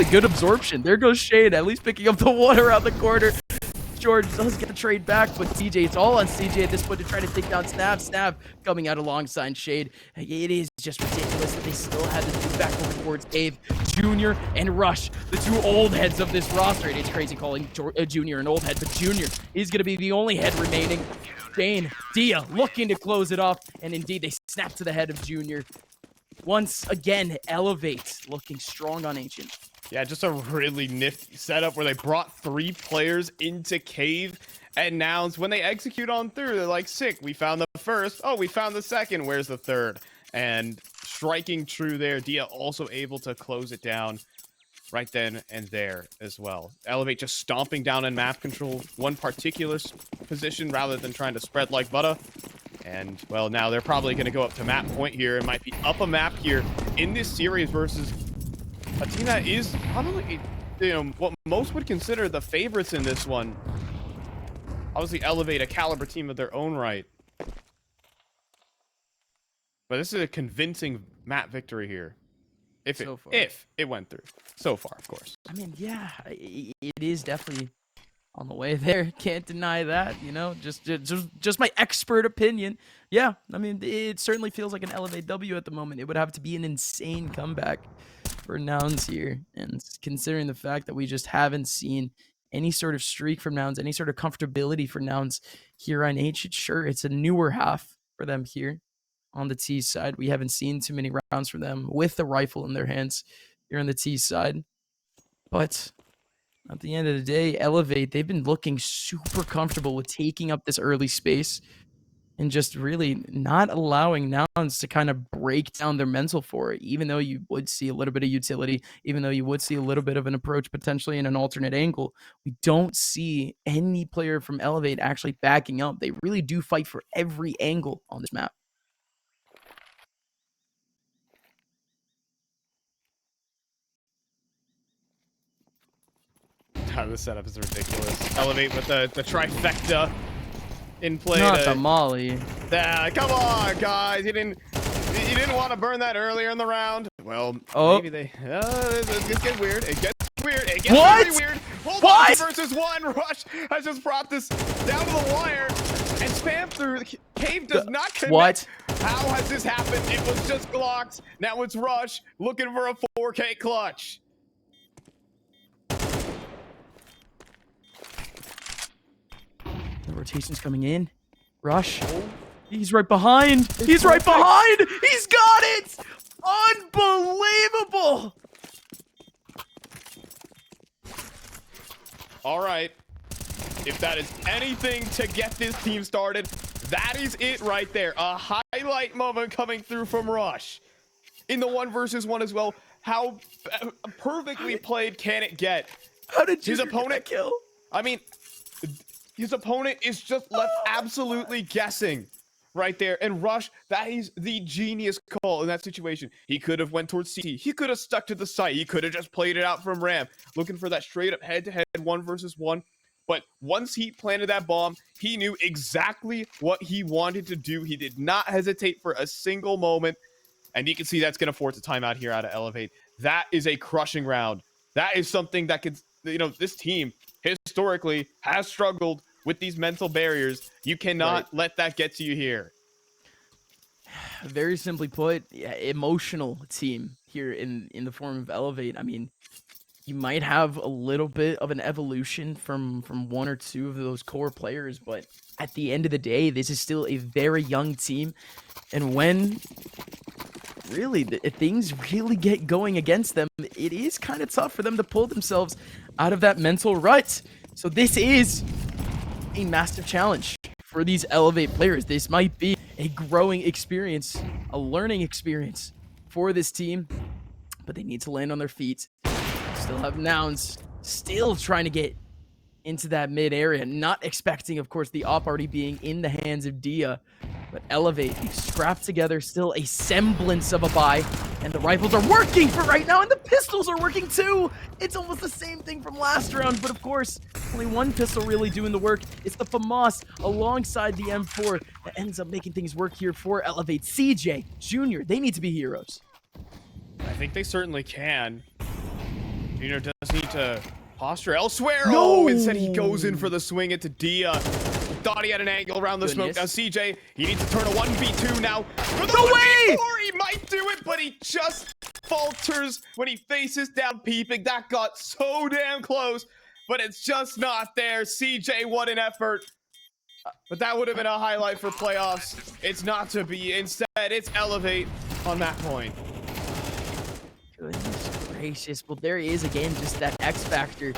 Good absorption. There goes Shade, at least picking up the one around the corner. George does get the trade back, but CJ, it's all on CJ at this point to try to take down Snap. Snap coming out alongside Shade. It is just ridiculous that they still had to do back over towards Cave, Junior, and Rush, the 2 old heads of this roster. It is crazy calling Junior an old head, but Junior is going to be the only head remaining. Shane, Dia looking to close it off, and indeed they snap to the head of Junior. Once again, Elevate looking strong on Ancient. Yeah, just a really nifty setup where they brought 3 players into Cave and Nouns. When they execute on through, they're like, sick, we found the first. Oh, we found the second. Where's the third? And striking true there. Dia also able to close it down right then and there as well. Elevate just stomping down in map control, one particular position rather than trying to spread like butter. And, well, now they're probably going to go up to map point here. It might be up a map here in this series versus a team that is probably, you know, what most would consider the favorites in this one. Obviously, Elevate, a caliber team of their own right. But this is a convincing map victory here. If it went through. So far, of course. I mean, yeah, it is definitely on the way there. Can't deny that, you know, just my expert opinion. Yeah, I mean, it certainly feels like an Elevate W at the moment. It would have to be an insane comeback for Nouns here. And considering the fact that we just haven't seen any sort of streak from Nouns, any sort of comfortability for Nouns here on H. Sure, it's a newer half for them here on the T side. We haven't seen too many rounds from them with the rifle in their hands here on the T side. But at the end of the day, Elevate, they've been looking super comfortable with taking up this early space and just really not allowing Nouns to kind of break down their mental for it, even though you would see a little bit of utility, even though you would see a little bit of an approach potentially in an alternate angle. We don't see any player from Elevate actually backing up. They really do fight for every angle on this map. This setup is ridiculous. Elevate with the trifecta in play. Not the molly. Come on, guys. You didn't want to burn that earlier in the round. Well, maybe they. It gets weird. It gets weird. It gets What? very weird. Hold What? on, versus one. Rush has just brought this down to the wire and spam through. The cave does not connect. What? How has this happened? It was just Glocks. Now it's Rush looking for a 4K clutch. The rotation's coming in. Rush. He's right behind. He's right behind. He's got it. Unbelievable. All right. If that is anything to get this team started, that is it right there. A highlight moment coming through from Rush. In the 1 versus 1 as well. How perfectly played can it get? How did His opponent kill? I mean, his opponent is just left absolutely guessing right there. And Rush, that is the genius call in that situation. He could have went towards CT. He could have stuck to the site. He could have just played it out from ramp, looking for that straight up head-to-head 1 versus 1. But once he planted that bomb, he knew exactly what he wanted to do. He did not hesitate for a single moment. And you can see that's going to force a timeout here out of Elevate. That is a crushing round. That is something that could, this team historically has struggled with these mental barriers. You cannot let that get to you here. Very simply put, emotional team here in the form of Elevate. I mean, you might have a little bit of an evolution from 1 or 2 of those core players, but at the end of the day, this is still a very young team. And when really things really get going against them, it is kind of tough for them to pull themselves out of that mental rut. So this is a massive challenge for these Elevate players. This might be a growing experience, a learning experience for this team, but they need to land on their feet. Still have Nouns still trying to get into that mid area, not expecting, of course, the op already being in the hands of Dia. But Elevate, they've scrapped together still a semblance of a buy, and the rifles are working for right now, and the pistols are working too. It's almost the same thing from last round, but of course, only one pistol really doing the work. It's the FAMAS alongside the M4 that ends up making things work here for Elevate. CJ, Junior, they need to be heroes. I think they certainly can. Junior does need to posture elsewhere. No! Oh, instead he goes in for the swing into Dia. Thought he had an angle around the smoke. Now CJ, he needs to turn a 1v2 now. For the No way! 1v4, he might do it, but he just falters when he faces down peeping. That got so damn close, but it's just not there. CJ, what an effort. But that would have been a highlight for playoffs. It's not to be. Instead, it's Elevate on that point. Goodness gracious. Well, there is, again, just that X factor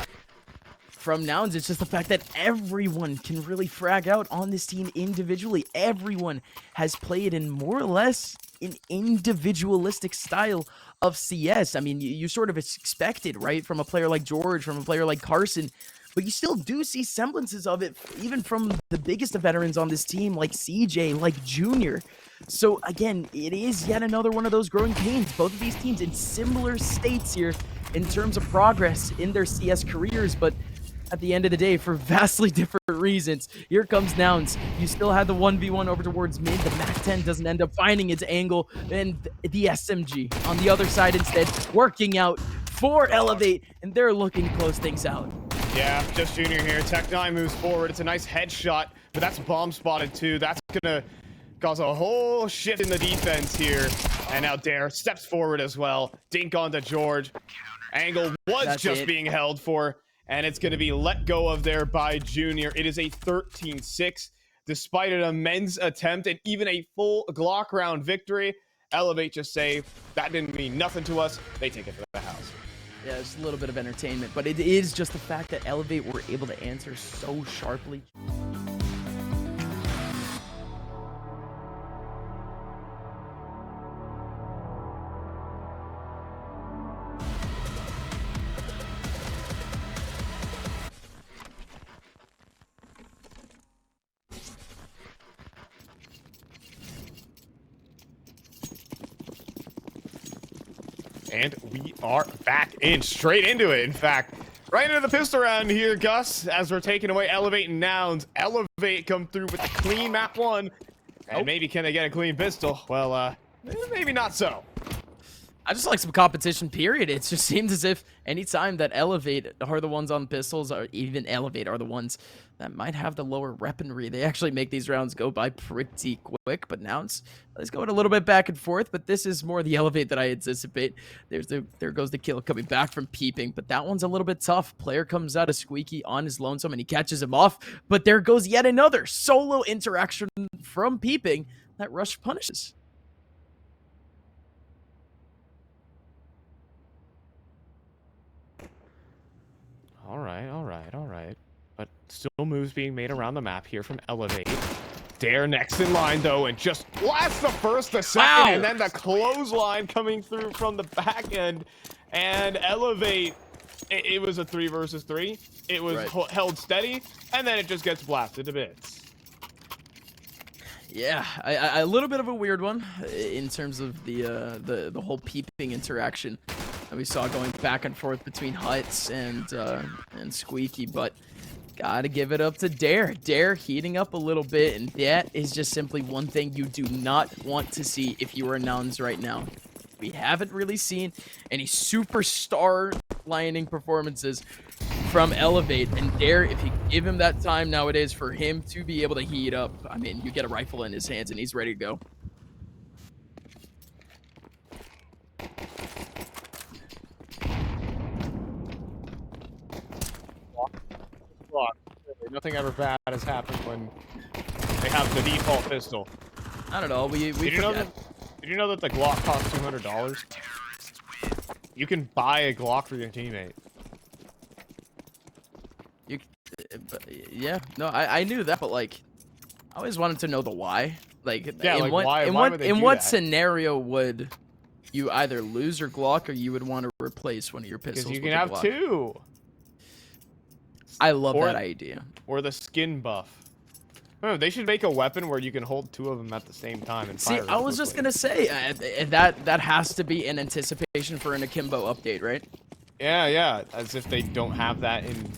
from Nouns. It's just the fact that everyone can really frag out on this team individually. Everyone has played in more or less an individualistic style of CS. I mean, you sort of expect it, right? From a player like George, from a player like Carson. But you still do see semblances of it, even from the biggest of veterans on this team, like CJ, like Junior. So again, it is yet another one of those growing pains. Both of these teams in similar states here in terms of progress in their CS careers, but at the end of the day, for vastly different reasons. Here comes Nouns. You still have the 1v1 over towards mid. The MAC-10 doesn't end up finding its angle, and the SMG on the other side instead working out for Elevate, and they're looking to close things out. Yeah, just Junior here. Tech9 moves forward. It's a nice headshot, but that's bomb spotted too. That's gonna cause a whole shift in the defense here. And now Dare steps forward as well. Dink onto George. Angle was being held for. and it's going to be let go of there by Junior. It is a 13-6, despite an immense attempt and even a full Glock round victory. Elevate just say, that didn't mean nothing to us. They take it to the house. Yeah, it's a little bit of entertainment, but it is just the fact that Elevate were able to answer so sharply. And we are back in, straight into it, in fact. Right into the pistol round here, Gus, as we're taking away Elevate and Nouns. Elevate come through with the clean map 1. And maybe can they get a clean pistol? Well, maybe not so. I just like some competition, period. It just seems as if anytime that Elevate are the ones on pistols, or even Elevate are the ones that might have the lower weaponry, they actually make these rounds go by pretty quick. But now let's go a little bit back and forth, but this is more the Elevate that I anticipate. There goes the kill coming back from Peeping, but that one's a little bit tough. Player comes out of Squeaky on his lonesome, and he catches him off, but there goes yet another solo interaction from Peeping that Rush punishes. All right. But still moves being made around the map here from Elevate. Dare next in line, though, and just blasts the first, the second, and then the clothesline coming through from the back end. And Elevate, it was a 3 versus 3. It was held steady, and then it just gets blasted to bits. Yeah, a little bit of a weird one in terms of the whole Peeping interaction that we saw going back and forth between Huts and Squeaky, but gotta give it up to Dare. Dare heating up a little bit, and that is just simply one thing you do not want to see if you are Nouns right now. We haven't really seen any superstar lining performances from Elevate, and Dare, if you give him that time nowadays for him to be able to heat up, I mean, you get a rifle in his hands and he's ready to go. Nothing ever bad has happened when they have the default pistol. I don't know. Did you know that the Glock costs $200? You can buy a Glock for your teammate. Yeah, no, I knew that, but like, I always wanted to know the why. Like, yeah, in what scenario would you either lose your Glock or you would want to replace one of your pistols? Because you can have 2. I love that idea. Or the skin buff. Oh, they should make a weapon where you can hold 2 of them at the same time and fire. See, I was just gonna say that has to be in anticipation for an Akimbo update, right? Yeah. As if they don't have that in.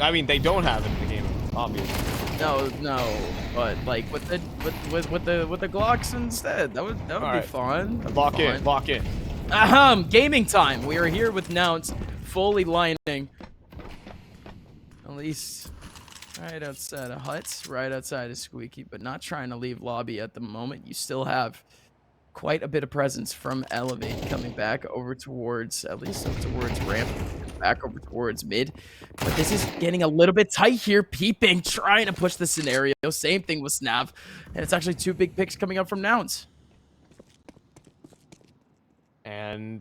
I mean, they don't have it in the game, obviously. No, but like with the Glocks instead, that would be fun. Lock in. Gaming time. We are here with Nouns fully lining. At least right outside of Huts, right outside of Squeaky, but not trying to leave lobby at the moment. You still have quite a bit of presence from Elevate coming back over towards, at least up towards ramp, back over towards mid. But this is getting a little bit tight here. Peeping, trying to push the scenario. Same thing with Snav. And it's actually 2 big picks coming up from Nouns. And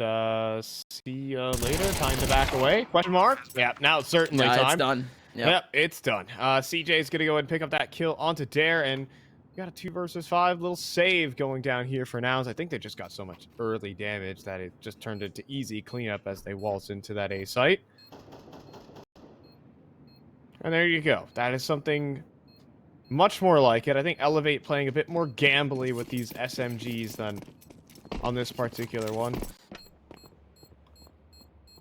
see you later. Time to back away? Question mark? Yeah, now it's certainly time. It's done. Yep, it's done. CJ is going to go ahead and pick up that kill onto Dare, and we got a 2 versus 5 little save going down here for Nouns. I think they just got so much early damage that it just turned into easy cleanup as they waltz into that A site. And there you go. That is something much more like it. I think Elevate playing a bit more gambly with these SMGs than on this particular one.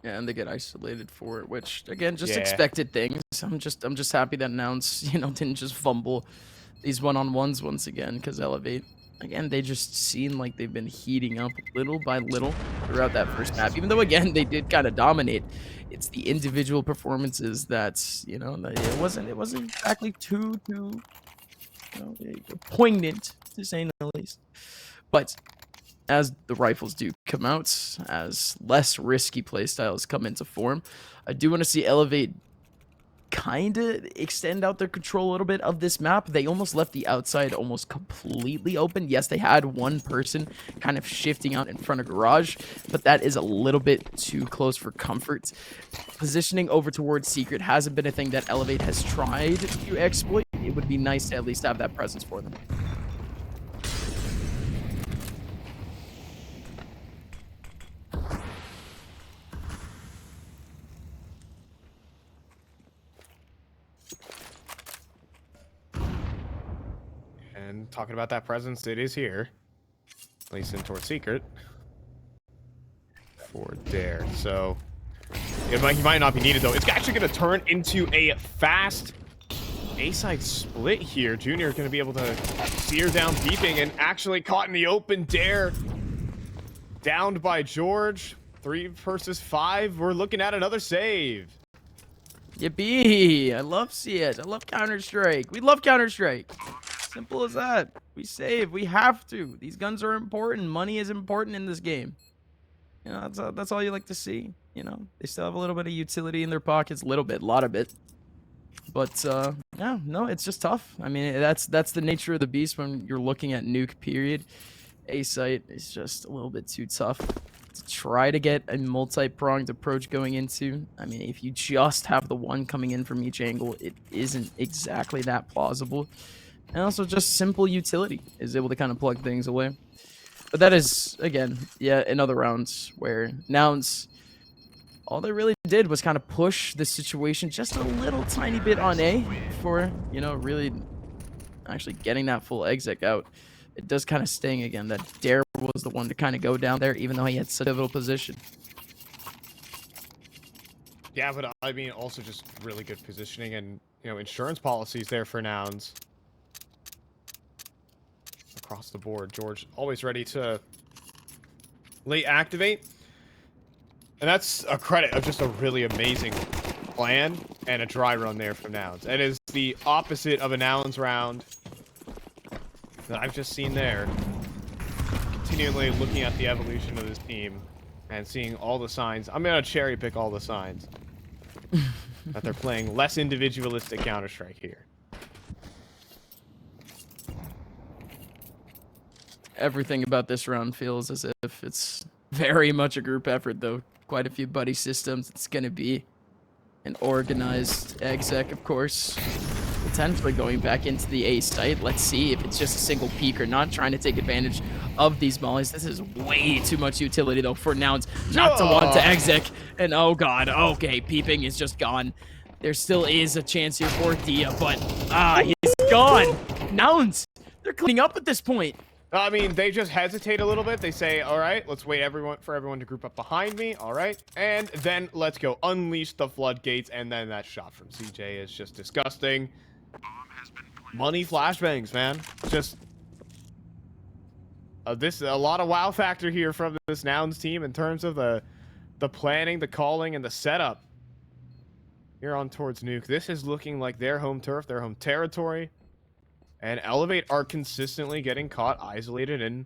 Yeah, and they get isolated for it, which again, just expected things. I'm just happy that Nouns, didn't just fumble these one-on-ones once again, because Elevate, again, they just seem like they've been heating up little by little throughout that first half. Even though again they did kind of dominate, it's the individual performances that's it wasn't exactly too poignant, to say the least. But as the rifles do come out, as less risky playstyles come into form, I do want to see Elevate kind of extend out their control a little bit of this map. They almost left the outside almost completely open. Yes, they had one person kind of shifting out in front of Garage, but that is a little bit too close for comfort. Positioning over towards Secret hasn't been a thing that Elevate has tried to exploit. It would be nice to at least have that presence for them. And talking about that presence, it is here. At least in towards Secret. For Dare. So he might not be needed though. It's actually going to turn into a fast A-side split here. Junior going to be able to steer down Peeping and actually caught in the open. Dare downed by George. 3 versus 5. We're looking at another save. Yippee! I love CS. I love Counter-Strike. We love Counter-Strike. Simple as that. We save. We have to. These guns are important. Money is important in this game. You know, that's all you like to see. You know, they still have a little bit of utility in their pockets. A little bit. A lot of it. But, yeah, no, it's just tough. I mean, that's the nature of the beast when you're looking at Nuke, period. A-site is just a little bit too tough to try to get a multi-pronged approach going into. I mean, if you just have the one coming in from each angle, it isn't exactly that plausible. And also just simple utility is able to kind of plug things away. But that is, again, yeah, another round where Nouns, all they really did was kind of push the situation just a little tiny bit on A for, you know, really actually getting that full exec out. It does kind of sting again that Dare was the one to kind of go down there, even though he had such a pivotal position. Yeah, but I mean, also just really good positioning and, you know, insurance policies there for Nouns. Across the board. George always ready to late activate. And that's a credit of just a really amazing plan and a dry run there from Nouns. It is the opposite of a Nouns round that I've just seen there. Continually looking at the evolution of this team and seeing all the signs. I'm going to cherry pick all the signs that they're playing less individualistic Counter-Strike here. Everything about this round feels as if it's very much a group effort, though. Quite a few buddy systems. It's going to be an organized exec, of course. Potentially going back into the A site. Let's see if it's just a single peek or not. Trying to take advantage of these mollies. This is way too much utility, though, for Nouns not to want to exec. And oh, God. Okay, Peeping is just gone. There still is a chance here for Dia, but he's gone. Nouns, they're cleaning up at this point. I mean, they just hesitate a little bit. They say, all right, let's wait for everyone to group up behind me. All right. And then let's go unleash the floodgates. And then that shot from CJ is just disgusting. Money flashbangs, man. Just this a lot of wow factor here from this Nouns team in terms of the planning, the calling, and the setup. Here on towards Nuke. This is looking like their home turf, their home territory. And Elevate are consistently getting caught isolated in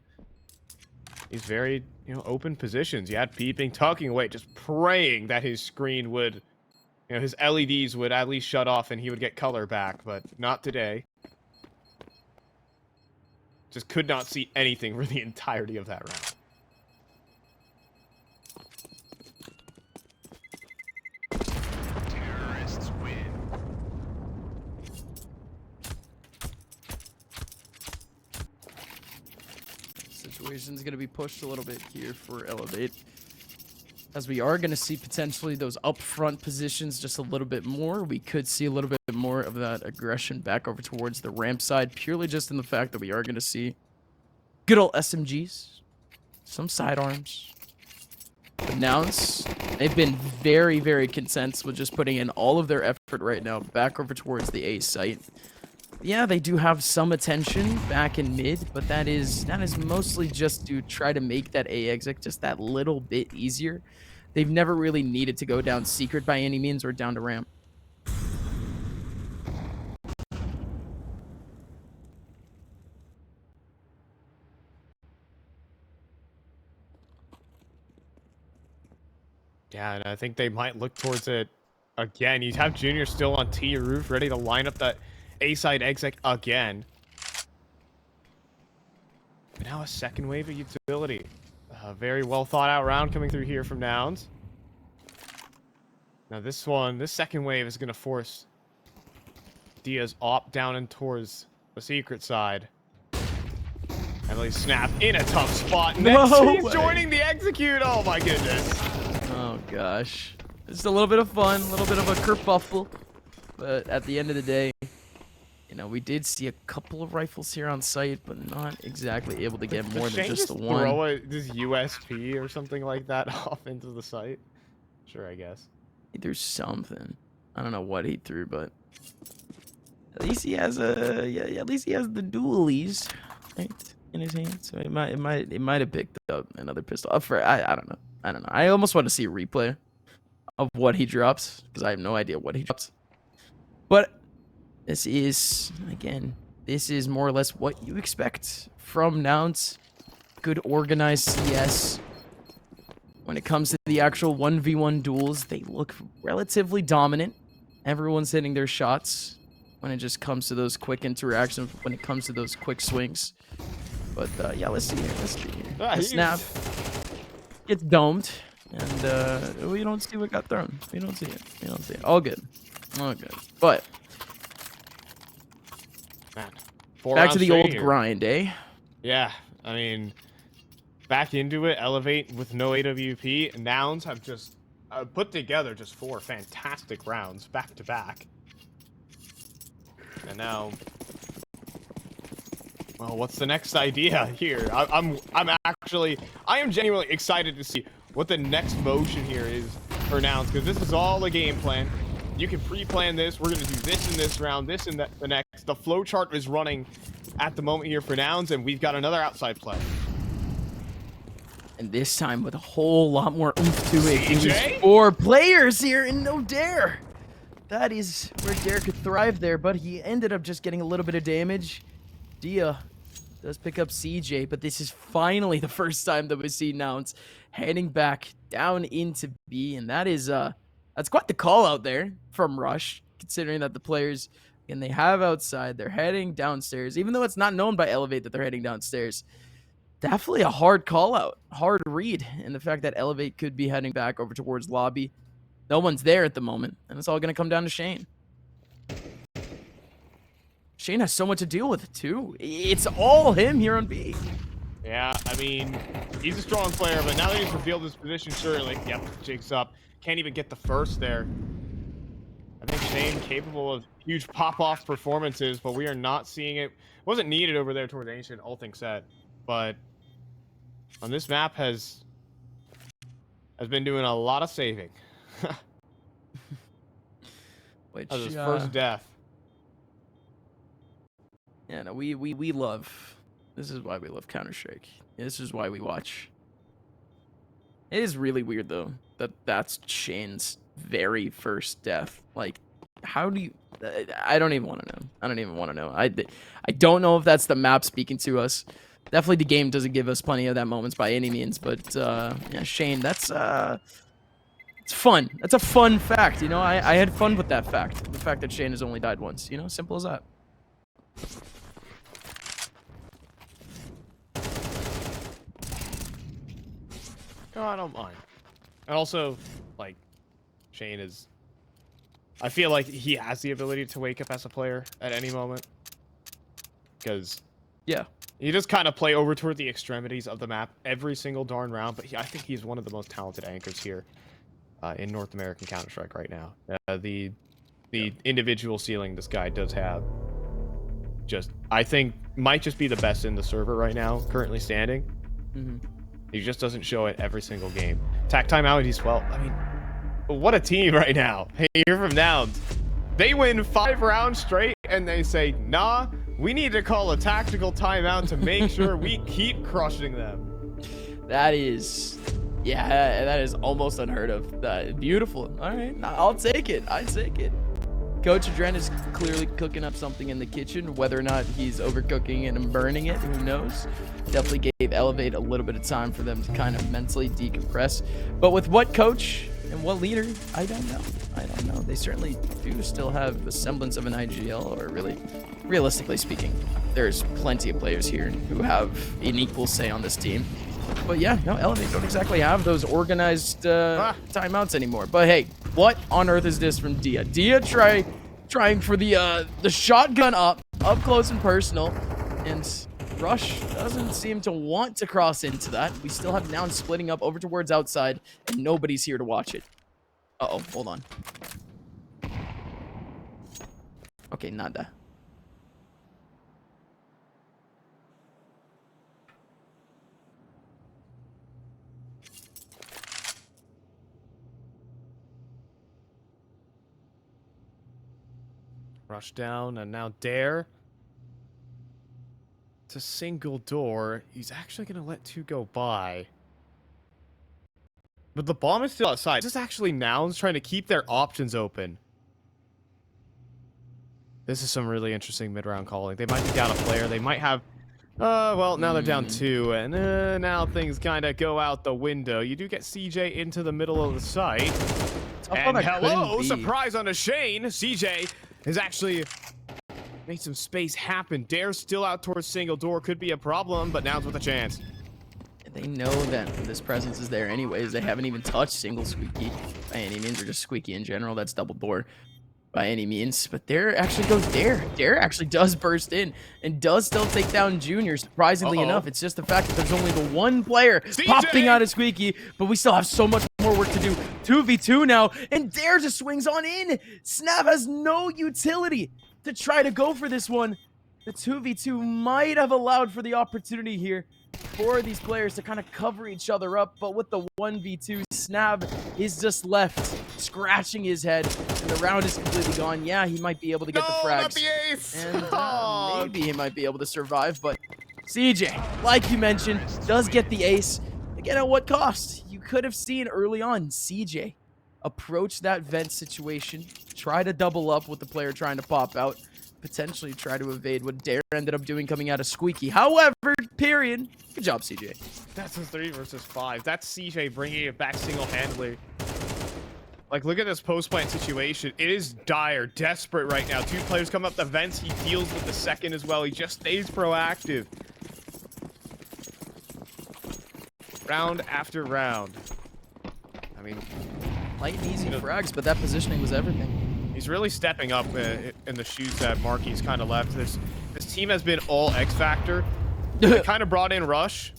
these very, you know, open positions. You had Peeping tucking away, just praying that his screen would, you know, his LEDs would at least shut off and he would get color back, but not today. Just could not see anything for the entirety of that round. Situation's going to be pushed a little bit here for Elevate, as we are going to see potentially those up front positions just a little bit more. We could see a little bit more of that aggression back over towards the ramp side, purely just in the fact that we are going to see good old SMGs, some sidearms. But Nouns, they've been very, very content with just putting in all of their effort right now back over towards the A site. Yeah, they do have some attention back in mid, but that is mostly just to try to make that A exit just that little bit easier. They've never really needed to go down secret by any means or down to ramp. Yeah, and I think they might look towards it Again, you have Junior still on T roof, ready to line up that A-side exec again. But now a second wave of utility. A very well thought out round coming through here from Nouns. Now this second wave is going to force Diaz op down and towards the secret side. Emily Snap in a tough spot. Next, he's joining the execute. Oh my goodness. Oh gosh. Just a little bit of fun, a little bit of a kerfuffle. But at the end of the day, you know, we did see a couple of rifles here on site, but not exactly able to get more than just the one. Throw this USP or something like that off into the site. Sure, I guess. He threw something. I don't know what he threw, but at least he has at least he has the dualies right in his hand. So it might have picked up another pistol. I don't know. I almost want to see a replay of what he drops because I have no idea what he drops. But this is, again, this is more or less what you expect from Nouns. Good organized CS. When it comes to the actual 1v1 duels, they look relatively dominant. Everyone's hitting their shots when it just comes to those quick interactions, when it comes to those quick swings. But yeah, let's see here. The snap gets domed, and we don't see what got thrown. We don't see it. All good. But man, back to the old grind, eh? Yeah, I mean, back into it, Elevate with no AWP. Nouns have just put together just 4 fantastic rounds back to back. And now, well, what's the next idea here? I am genuinely excited to see what the next motion here is for Nouns, because this is all a game plan. You can pre-plan this. We're going to do this in this round, this in the next. The flowchart is running at the moment here for Nouns, and we've got another outside play. And this time with a whole lot more oomph to it. CJ? 4 players here and no Dare. That is where Dare could thrive there, but he ended up just getting a little bit of damage. Dia does pick up CJ, but this is finally the first time that we see Nouns heading back down into B, and that is that's quite the call out there from Rush, considering that the players, and they have outside, they're heading downstairs, even though it's not known by Elevate that they're heading downstairs. Definitely a hard call out, hard read, and the fact that Elevate could be heading back over towards lobby. No one's there at the moment, and it's all going to come down to Shane. Shane has so much to deal with, too. It's all him here on B. Yeah, I mean, he's a strong player, but now that he's revealed his position, surely, yep, Jake's up. Can't even get the first there. I think Shane capable of huge pop-off performances, but we are not seeing it. Wasn't needed over there towards Ancient, all things said. But on this map has been doing a lot of saving. Which that was his first death. Yeah, no, we love. This is why we love Counter-Strike. This is why we watch. It is really weird though that that's Shane's very first death. Like, how do you? I don't even want to know. I don't even want to know. I don't know if that's the map speaking to us. Definitely the game doesn't give us plenty of that moments by any means, but yeah, Shane, that's it's fun. That's a fun fact, you know. I had fun with that fact. The fact that Shane has only died once, you know, simple as that. No, I don't mind. And also, like, Shane is... I feel like he has the ability to wake up as a player at any moment. Because... yeah. You just kind of play over toward the extremities of the map every single darn round, but I think he's one of the most talented anchors here in North American Counter-Strike right now. The individual ceiling this guy does have, just, I think, might just be the best in the server right now, currently standing. Mm-hmm. He just doesn't show it every single game. Tac timeout, he's 12. I mean, what a team right now. Hey, you're from Nouns. They win 5 rounds straight, and they say, nah, we need to call a tactical timeout to make sure we keep crushing them. That is, yeah, that is almost unheard of. Beautiful. All right, I'll take it. I take it. Coach Adren is clearly cooking up something in the kitchen. Whether or not he's overcooking it and burning it, who knows? Definitely gave Elevate a little bit of time for them to kind of mentally decompress. But with what Coach And what leader? I don't know. I don't know. They certainly do still have a semblance of an IGL, or really, realistically speaking, there's plenty of players here who have an equal say on this team. But yeah, no, Elevate don't exactly have those organized timeouts anymore. But hey, what on earth is this from Dia? Dia trying for the shotgun up close and personal, and Rush doesn't seem to want to cross into that. We still have Nouns splitting up over towards outside, and nobody's here to watch it. Uh-oh, hold on. Okay, nada. Rush down, and now Dare. It's a single door. He's actually going to let 2 go by. But the bomb is still outside. This is actually Nouns trying to keep their options open. This is some really interesting mid-round calling. They might be down a player. They might have... well, now they're down 2, and now things kind of go out the window. You do get CJ into the middle of the site. And hello, surprise on a Shane. CJ has actually made some space happen. Dare's still out towards single door. Could be a problem, but Nouns with a chance. They know that this presence is there anyways. They haven't even touched single Squeaky by any means, or just Squeaky in general. That's double door by any means. But Dare actually goes Dare. Dare actually does burst in and does still take down Junior. Surprisingly enough, it's just the fact that there's only the one player popping out of Squeaky, but we still have so much more work to do. 2v2 now, and Dare just swings on in. Snap has no utility to try to go for this one. The 2v2 might have allowed for the opportunity here for these players to kind of cover each other up, but with the 1v2, Snap is just left scratching his head, and the round is completely gone. Yeah, he might be able to get the frags, not the ace. And maybe he might be able to survive, but CJ, like you mentioned, does get the ace. Again, at what cost? You could have seen early on CJ approach that vent situation, try to double up with the player trying to pop out, potentially try to evade what Dare ended up doing coming out of Squeaky. However, period. Good job, CJ. That's a 3 versus 5. That's CJ bringing it back single-handedly. Like, look at this post-plant situation. It is dire, desperate right now. 2 players come up the vents. He deals with the second as well. He just stays proactive. Round after round. I mean, light and easy frags, but that positioning was everything. He's really stepping up in the shoes that Marky's kind of left. This team has been all X Factor. They kind of brought in Rush,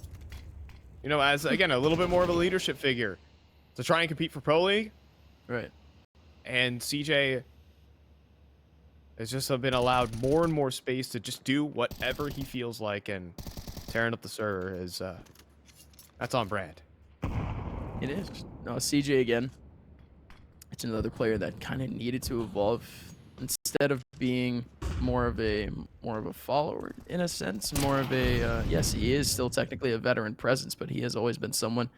you know, as, again, a little bit more of a leadership figure to try and compete for Pro League. Right. And CJ has just been allowed more and more space to just do whatever he feels like, and tearing up the server is, that's on brand. It is. No, CJ again. It's another player that kind of needed to evolve instead of being more of a follower in a sense, more of a yes, he is still technically a veteran presence, but he has always been someone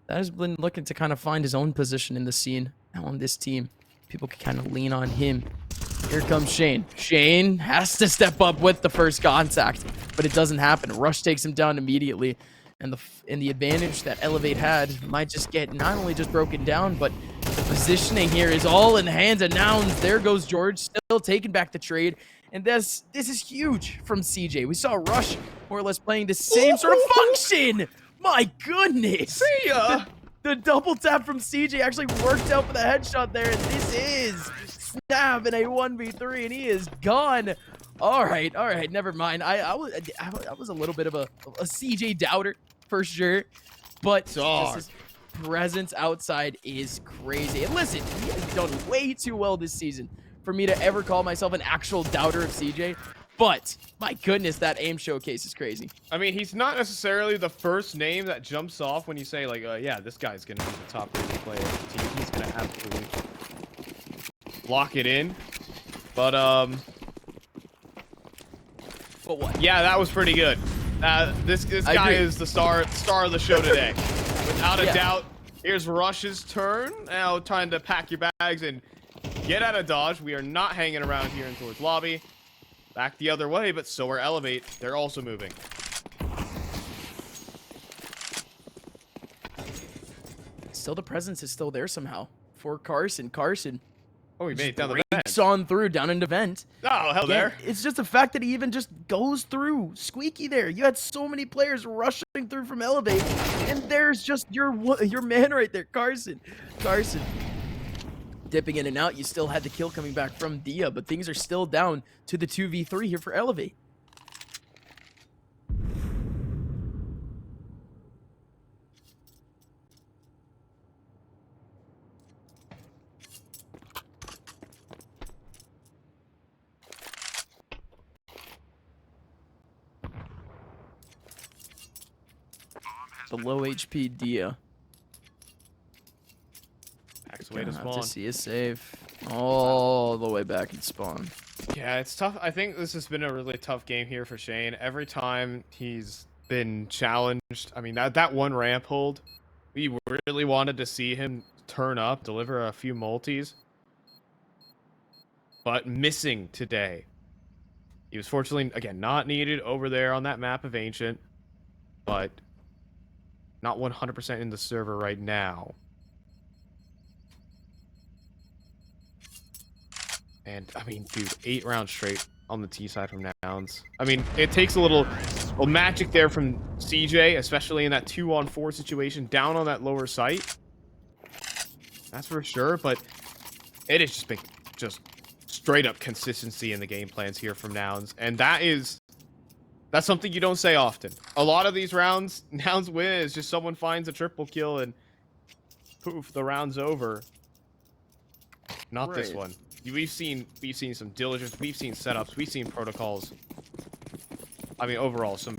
that has been looking to kind of find his own position in the scene. Now on this team, people can kind of lean on him. Here comes Shane. Shane has to step up with the first contact, but it doesn't happen. Rush takes him down immediately. And the advantage that Elevate had might just get not only just broken down, but the positioning here is all in the hands of Nouns. There goes George, still taking back the trade. And this is huge from CJ. We saw Rush more or less playing the same sort of function. My goodness. See ya. The double tap from CJ actually worked out for the headshot there. And this is Snap in a 1v3, and he is gone. All right, never mind. I was a little bit of a CJ doubter for sure, but his presence outside is crazy. And listen, he has done way too well this season for me to ever call myself an actual doubter of CJ. But my goodness, that aim showcase is crazy. I mean, he's not necessarily the first name that jumps off when you say, like, yeah, this guy's gonna be the top rated player of the team. He's gonna absolutely lock it in. But what? Yeah, that was pretty good. This guy is the star of the show today, without a doubt. Here's Rush's turn. Now time to pack your bags and get out of Dodge. We are not hanging around here in towards lobby. Back the other way, but so are Elevate. They're also moving. still the presence is still there somehow for Carson. Carson Oh, he made it down the breaks vent. on through down into vent. Oh, hell there. It's just the fact that he even just goes through. Squeaky there. You had so many players rushing through from Elevate, and there's just your man right there, Carson. Carson dipping in and out. You still had the kill coming back from Dia, but things are still down to the 2v3 here for Elevate. The low HP Dia. Backs away to Gonna have spawn. to see a save all the way back in spawn. Yeah, it's tough. I think this has been a really tough game here for Shane. Every time he's been challenged, I mean, that one ramp hold, we really wanted to see him turn up, deliver a few multis. But missing today. He was fortunately, again, not needed over there on that map of Ancient. But not 100% in the server right now. And, I mean, dude, 8 rounds straight on the T side from Nouns. I mean, it takes a little magic there from CJ, especially in that 2-on-4 situation down on that lower site. That's for sure, but it has just been just straight up consistency in the game plans here from Nouns. And that's something you don't say often. A lot of these rounds, Nouns win is just someone finds a triple kill and poof, the round's over. Not this one. We've seen some diligence, we've seen setups, we've seen protocols. I mean, overall, some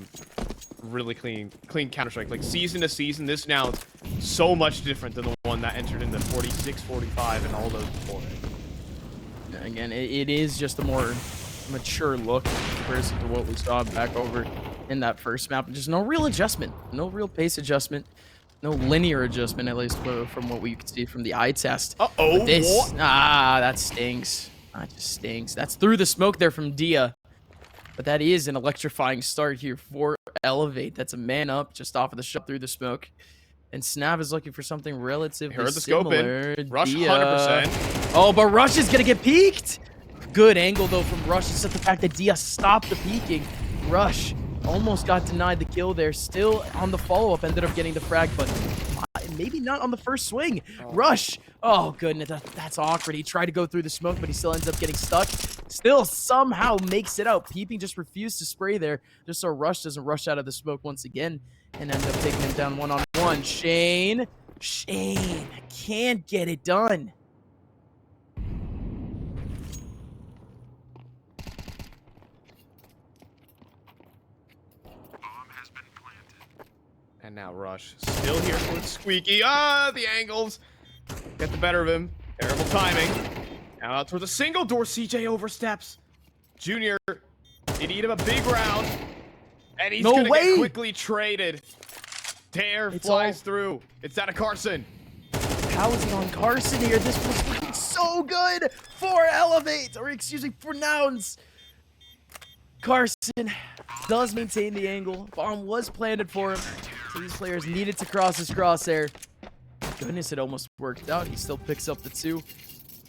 really clean Counter-Strike. Like, season to season, this now is so much different than the one that entered in the 46, 45, and all those before it. Again, it is just a more mature look in comparison to what we saw back over in that first map. Just no real adjustment, no real pace adjustment, no linear adjustment, at least from what we could see from the eye test. Uh-oh, this, that stings. That just stings. That's through the smoke there from Dia. But that is an electrifying start here for Elevate. That's a man up just off of the shot through the smoke. And Snav is looking for something relatively Heard the scope similar. in. Rush Dia. 100%. Oh, but Rush is going to get peeked. Good angle, though, from Rush. It's just the fact that Dia stopped the peeking. Rush almost got denied the kill there. Still on the follow-up, ended up getting the frag, but maybe not on the first swing. Rush. Oh, goodness. That's awkward. He tried to go through the smoke, but he still ends up getting stuck. Still somehow makes it out. Peeping just refused to spray there, just so Rush doesn't rush out of the smoke once again and end up taking him down one-on-one. Shane can't get it done. And now Rush still here for Squeaky. The angles get the better of him. Terrible timing. Now out towards a single door. CJ oversteps. Junior, he need him a big round. And he's gonna get quickly traded. Dare flies through. It's out of Carson. How is it on Carson here? This was looking so good for Elevate, or excuse me, for Nouns. Carson does maintain the angle. Bomb was planted for him. So these players needed to cross his crosshair. Goodness, it almost worked out. He still picks up the 2.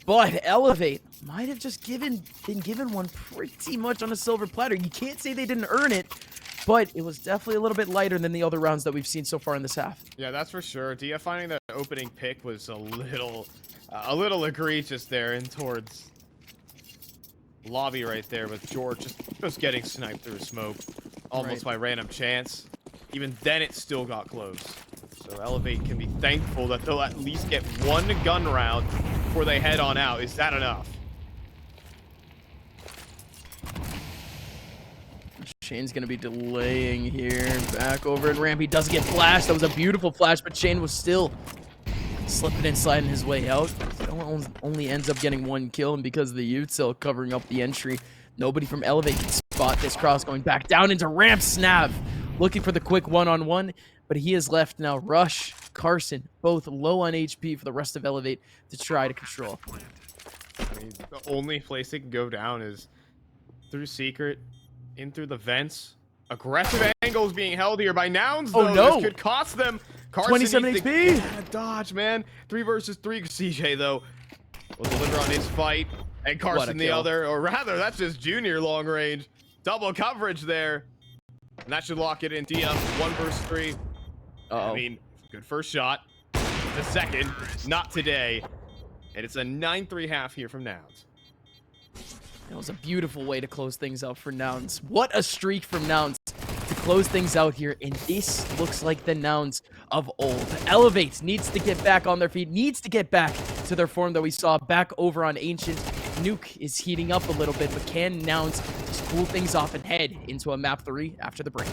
But Elevate might have just been given one pretty much on a silver platter. You can't say they didn't earn it, but it was definitely a little bit lighter than the other rounds that we've seen so far in this half. Yeah, that's for sure. Dia finding that opening pick was a little egregious there in towards lobby right there with George just getting sniped through smoke almost by random chance. Even then, it still got close. So Elevate can be thankful that they'll at least get one gun round before they head on out. Is that enough? Shane's going to be delaying here. Back over at ramp. He does get flashed. That was a beautiful flash, but Shane was still slipping and sliding his way out. He only ends up getting 1 kill, and because of the util covering up the entry, nobody from Elevate can spot this cross going back down into ramp. Snav looking for the quick one-on-one, but he is left now. Rush, Carson, both low on HP for the rest of Elevate to try to control. I mean, the only place they can go down is through Secret, in through the vents. Aggressive angles being held here by Nouns, though. Oh, no. This could cost them Carson 27 needs to HP. get a dodge, man. 3 versus 3. CJ, though, will deliver on his fight. And Carson the kill. other. Or rather, that's just Junior long range. Double coverage there. And that should lock it in. Dia, 1 versus 3. I mean, good first shot. The second, not today. And it's a 9-3 half here from Nouns. That was a beautiful way to close things out for Nouns. What a streak from Nouns to close things out here. And this looks like the Nouns of old. Elevate needs to get back on their feet, needs to get back to their form that we saw back over on Ancient. Nuke is heating up a little bit, but can Nouns just cool things off and head into a map 3 after the break?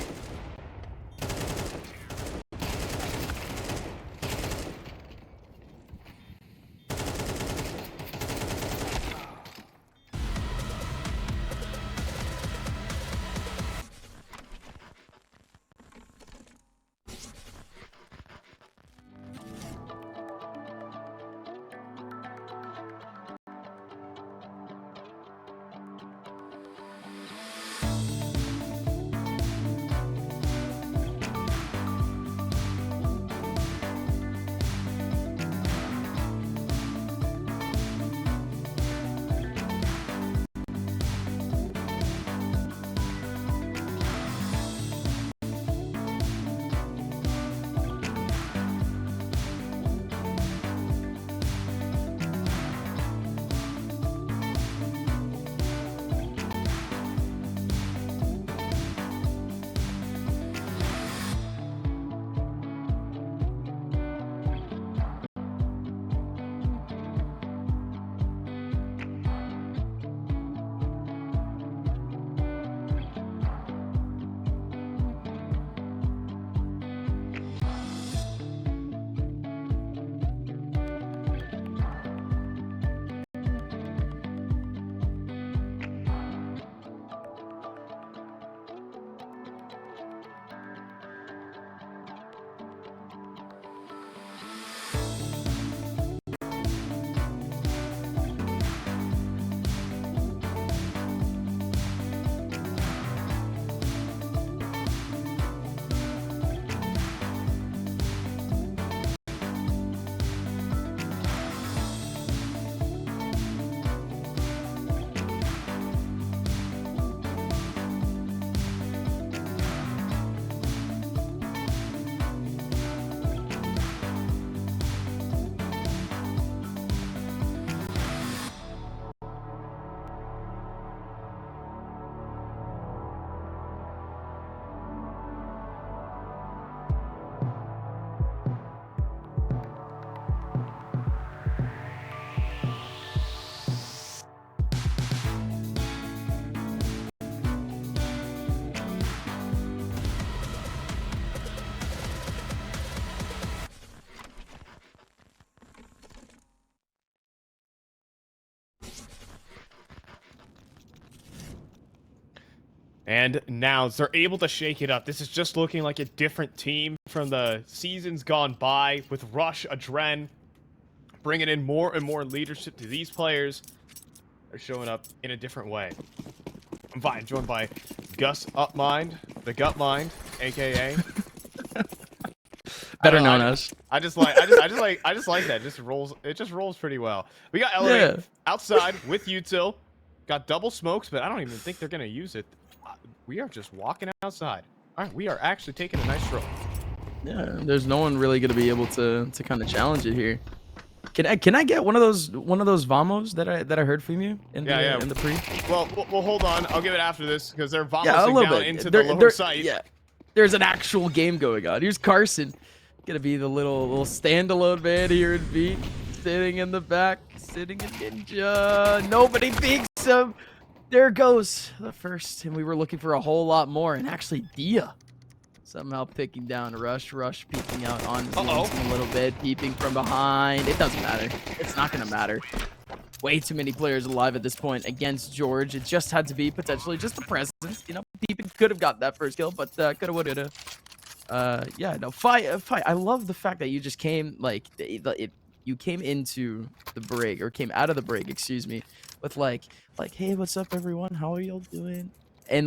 And Nouns, they're able to shake it up. This is just looking like a different team from the seasons gone by, with Rush, Adren, bringing in more and more leadership to these players. They're showing up in a different way. I'm fine, joined by Gus Upmind, the Gut Mind, aka Better known as. I just like that. It just rolls pretty well. We got Elevate outside with Util. Got double smokes, but I don't even think they're gonna use it. We are just walking outside. All right, we are actually taking a nice stroll. Yeah, there's no one really gonna be able to kind of challenge it here. Can I get one of those vamos that I heard from you in the pre? Well, hold on. I'll give it after this because they're vomosing down into the lower site. Yeah, there's an actual game going on. Here's Carson, gonna be the little standalone man here in B, sitting in the back, sitting in Ninja. Nobody peeks him. There goes the first, and we were looking for a whole lot more. And actually, Dia somehow picking down Rush peeking out on his a little bit, peeping from behind. It doesn't matter. It's not gonna matter. Way too many players alive at this point against George. It just had to be potentially just a presence. You know, Peeping could have got that first kill, but coulda, woulda. Yeah, no, fight. I love the fact that you just came you came into the break, or came out of the break, excuse me, with like, hey, what's up, everyone? How are y'all doing? And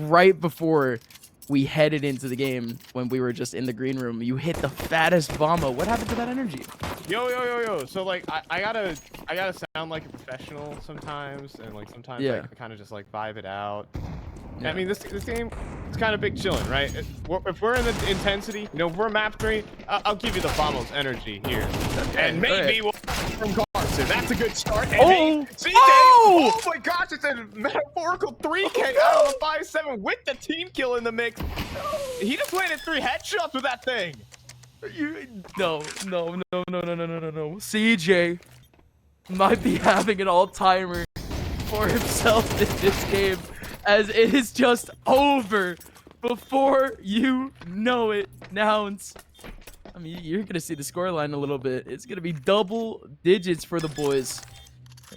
right before we headed into the game when we were just in the green room. You hit the fattest Vamo. What happened to that energy? Yo. So like I gotta sound like a professional sometimes, and like sometimes Yeah. I kind of just like vibe it out. Yeah. I mean, this game, it's kind of big chilling, right? If we're in the intensity, you know, if we're map 3, I'll give you the Vamos energy here. Okay, And maybe we'll from Carson. That's a good start. And Oh! CJ, Oh! oh my gosh, it's a metaphorical 3K out of the 5-7 with the team kill in the mix. He just landed 3 headshots with that thing. No. CJ might be having an all-timer for himself in this game, as it is just over before you know it. Nouns. I mean, you're gonna see the scoreline a little bit. It's gonna be double digits for the boys.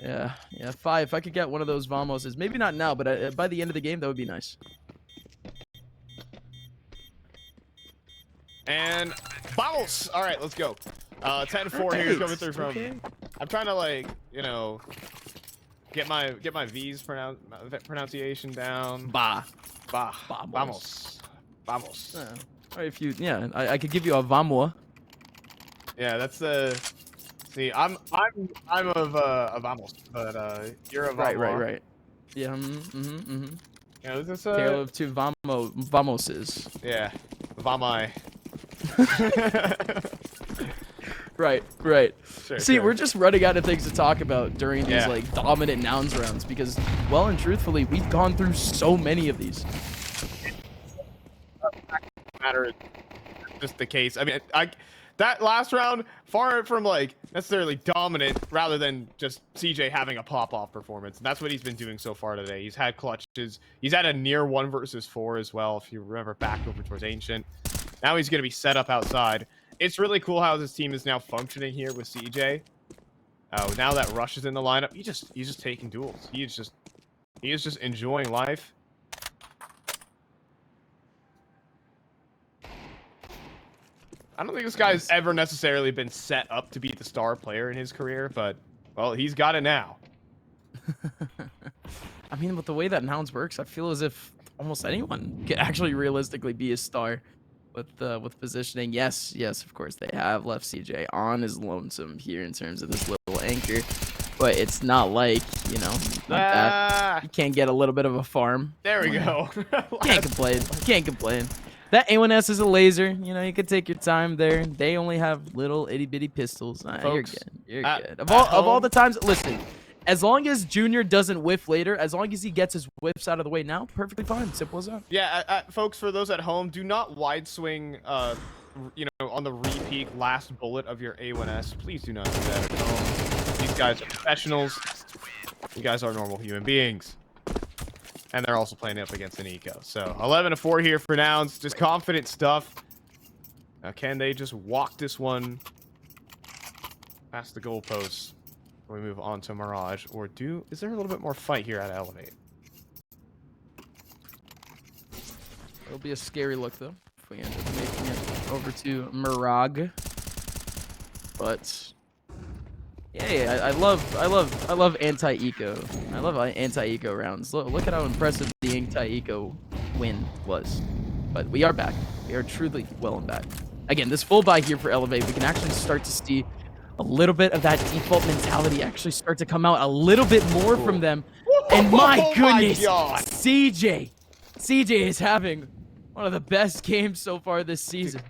Yeah, 5. If I could get one of those Vamoses, maybe not now, but by the end of the game, that would be nice. And Vamos! All right, let's go. 10-4 here coming through from. Okay. I'm trying to like, you know, get my V's pronunciation down. Bah. Vamos. All right, if you, I could give you a Vamo. Yeah, that's the. See, I'm of a Vamos, but you're a Vamos. Right. Yeah. Yeah, is this Tale of two Vamoses. Yeah, Vamai. Right. See, we're just running out of things to talk about during these like dominant Nouns rounds because, well and truthfully, we've gone through so many of these. Matter is just the case. I mean, that last round far from like necessarily dominant, rather than just CJ having a pop-off performance. And that's what he's been doing so far today. He's had clutches. He's had a near 1 versus 4 as well. If you remember back over towards Ancient. Now he's going to be set up outside. It's really cool how this team is now functioning here with CJ. Oh, now that Rush is in the lineup, he's just taking duels. He is just enjoying life. I don't think this guy's ever necessarily been set up to be the star player in his career, but well, he's got it now. I mean, with the way that Nouns works, I feel as if almost anyone could actually realistically be a star with positioning. Yes, of course they have left CJ on his lonesome here in terms of this little anchor, but it's not like, you know, that you can't get a little bit of a farm. There we go. Can't complain. That A1S is a laser. You know, you could take your time there. They only have little itty bitty pistols. You're good. You're good. Of all the times, listen. As long as Junior doesn't whiff later, as long as he gets his whiffs out of the way now, perfectly fine. Simple as that. Yeah, folks, for those at home, do not wide swing, you know, on the re-peak last bullet of your A1S. Please do not do that at home. These guys are professionals. You guys are normal human beings. And they're also playing up against an eco. So 11-4 here for Nouns. Just confident stuff. Now, can they just walk this one past the goalposts? We move on to Mirage, or is there a little bit more fight here at Elevate? It'll be a scary look though if we end up making it over to Mirage. But yeah, I love anti-eco. I love anti-eco rounds. Look at how impressive the anti-eco win was. But we are back. We are truly well and back. Again, this full buy here for Elevate, we can actually start to see a little bit of that default mentality actually start to come out a little bit more from them. And my goodness, CJ is having one of the best games so far this season.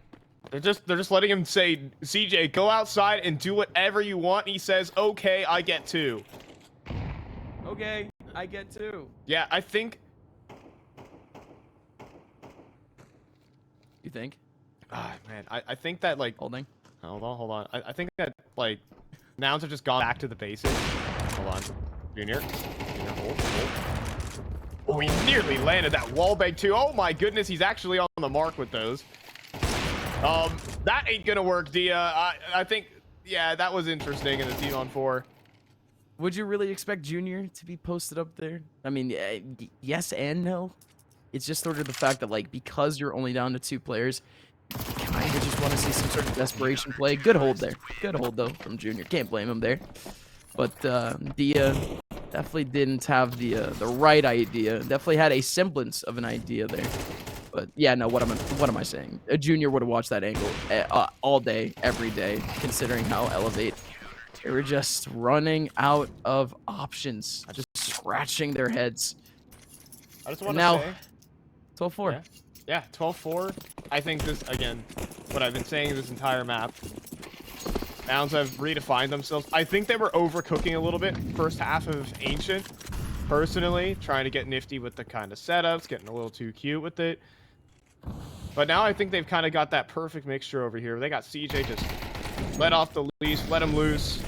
They're just letting him say, CJ, go outside and do whatever you want. He says, okay, I get to. Okay, I get to. Yeah, I think. You think? Ah, man, I think that like. Holding. Hold on. I think that, like, Nouns have just gone back to the basics. Hold on. Junior, hold. Oh, he nearly landed that wall bag, too. Oh, my goodness. He's actually on the mark with those. That ain't gonna work, Dia. I think, yeah, that was interesting in the team on 4. Would you really expect Junior to be posted up there? I mean, yes and no. It's just sort of the fact that, like, because you're only down to 2 players, kind of just want to see some sort of desperation play. Good hold there. Good hold, though, from Junior. Can't blame him there. But Dia definitely didn't have the right idea. Definitely had a semblance of an idea there. But yeah, no, what am I saying? A junior would have watched that angle all day, every day, considering how Elevate. They were just running out of options, just scratching their heads. I just And want to now, say 12-4. Yeah, 12-4. I think this, again, what I've been saying this entire map, Nouns have redefined themselves. I think they were overcooking a little bit first half of Ancient, personally, trying to get nifty with the kind of setups, getting a little too cute with it. But now I think they've kind of got that perfect mixture over here. They got CJ just let off the leash, let him loose.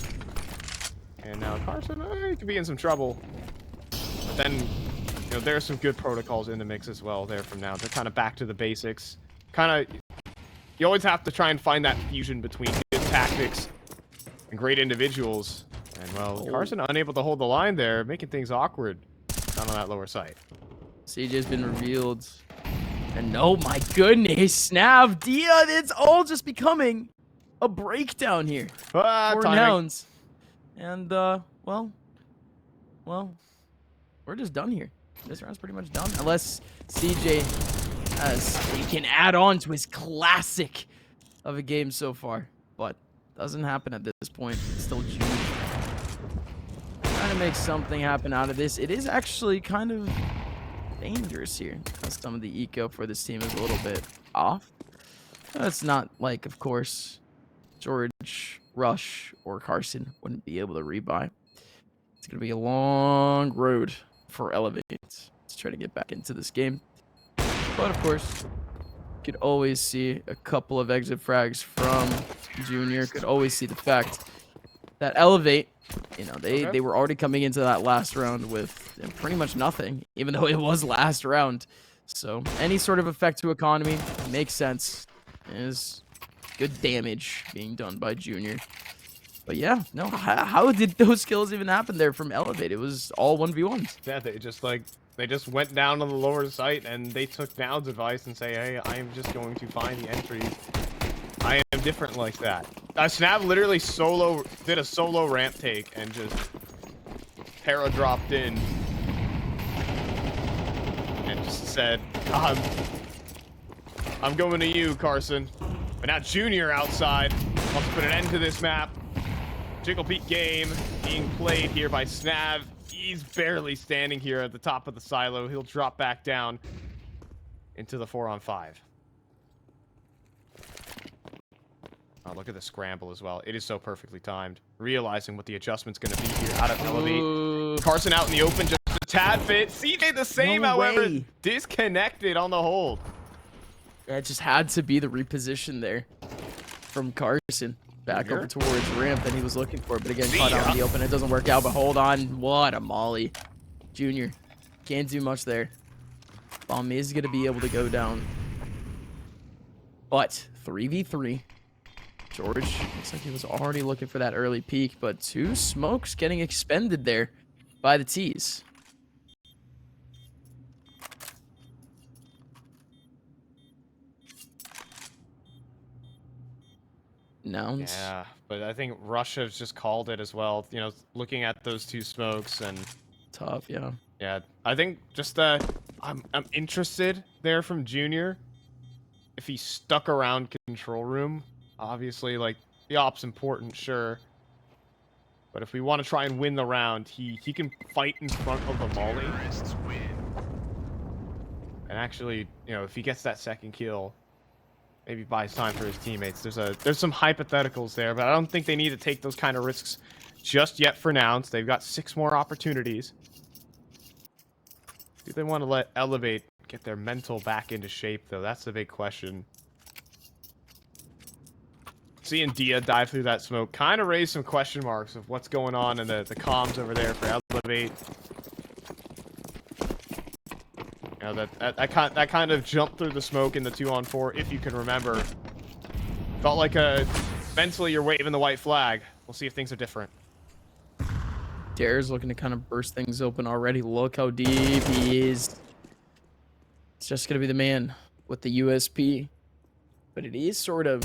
And now Carson, he could be in some trouble. But then, you know, there's some good protocols in the mix as well there from now. They're kind of back to the basics. Kind of, you always have to try and find that fusion between good tactics and great individuals. And, well, Carson unable to hold the line there, making things awkward down on that lower site. CJ's been revealed. And oh my goodness, Snav, Dia, it's all just becoming a breakdown here for Nouns. And, well, we're just done here. This round's pretty much done. Unless CJ he can add on to his classic of a game so far. But doesn't happen at this point. It's still June. Trying to make something happen out of this. It is actually kind of dangerous here. Some of the eco for this team is a little bit off. That's not like, of course, George, Rush, or Carson wouldn't be able to rebuy. It's going to be a long road for Elevate to try to get back into this game. But, of course, you could always see a couple of exit frags from Junior. Could always see the fact that Elevate, you know, they were already coming into that last round with pretty much nothing, even though it was last round. So any sort of effect to economy makes sense. Is good damage being done by Junior. But yeah, no, how did those kills even happen there from Elevate? It was all 1v1s. Yeah, they just went down on the lower site and they took Nouns' advice and say, hey, I am just going to find the entries. I am different like that. Snav literally did a solo ramp take and just para dropped in and just said, I'm going to you, Carson. But now Junior outside wants to put an end to this map. Jiggle Peak game being played here by Snav. He's barely standing here at the top of the silo. He'll drop back down into the 4-on-5. Oh, look at the scramble as well. It is so perfectly timed. Realizing what the adjustment's going to be here out of Elevate. Carson out in the open, just a tad bit. CJ the same, however, disconnected on the hold. Yeah, it just had to be the reposition there from Carson. Back over towards ramp that he was looking for. But again, caught out in the open. It doesn't work out, but hold on. What a molly. Junior. Can't do much there. Bomb is going to be able to go down. But 3v3. George looks like he was already looking for that early peek, but 2 smokes getting expended there by the T's. Nouns. Yeah, but I think Russia's just called it as well. You know, looking at those 2 smokes and tough, yeah. Yeah, I think just I'm interested there from Junior. If he stuck around control room, obviously, like the op's important, sure. But if we want to try and win the round, he can fight in front of the molly. And actually, you know, if he gets that second kill, maybe buys time for his teammates. There's some hypotheticals there, but I don't think they need to take those kind of risks just yet for Nouns. They've got 6 more opportunities. Do they want to let Elevate get their mental back into shape, though? That's the big question. Seeing Dia dive through that smoke kind of raised some question marks of what's going on in the comms over there for Elevate. You know, that kind of jump through the smoke in the 2-on-4, if you can remember. Felt like mentally you're waving the white flag. We'll see if things are different. Dare's looking to kind of burst things open already. Look how deep he is. It's just going to be the man with the USP. But it is sort of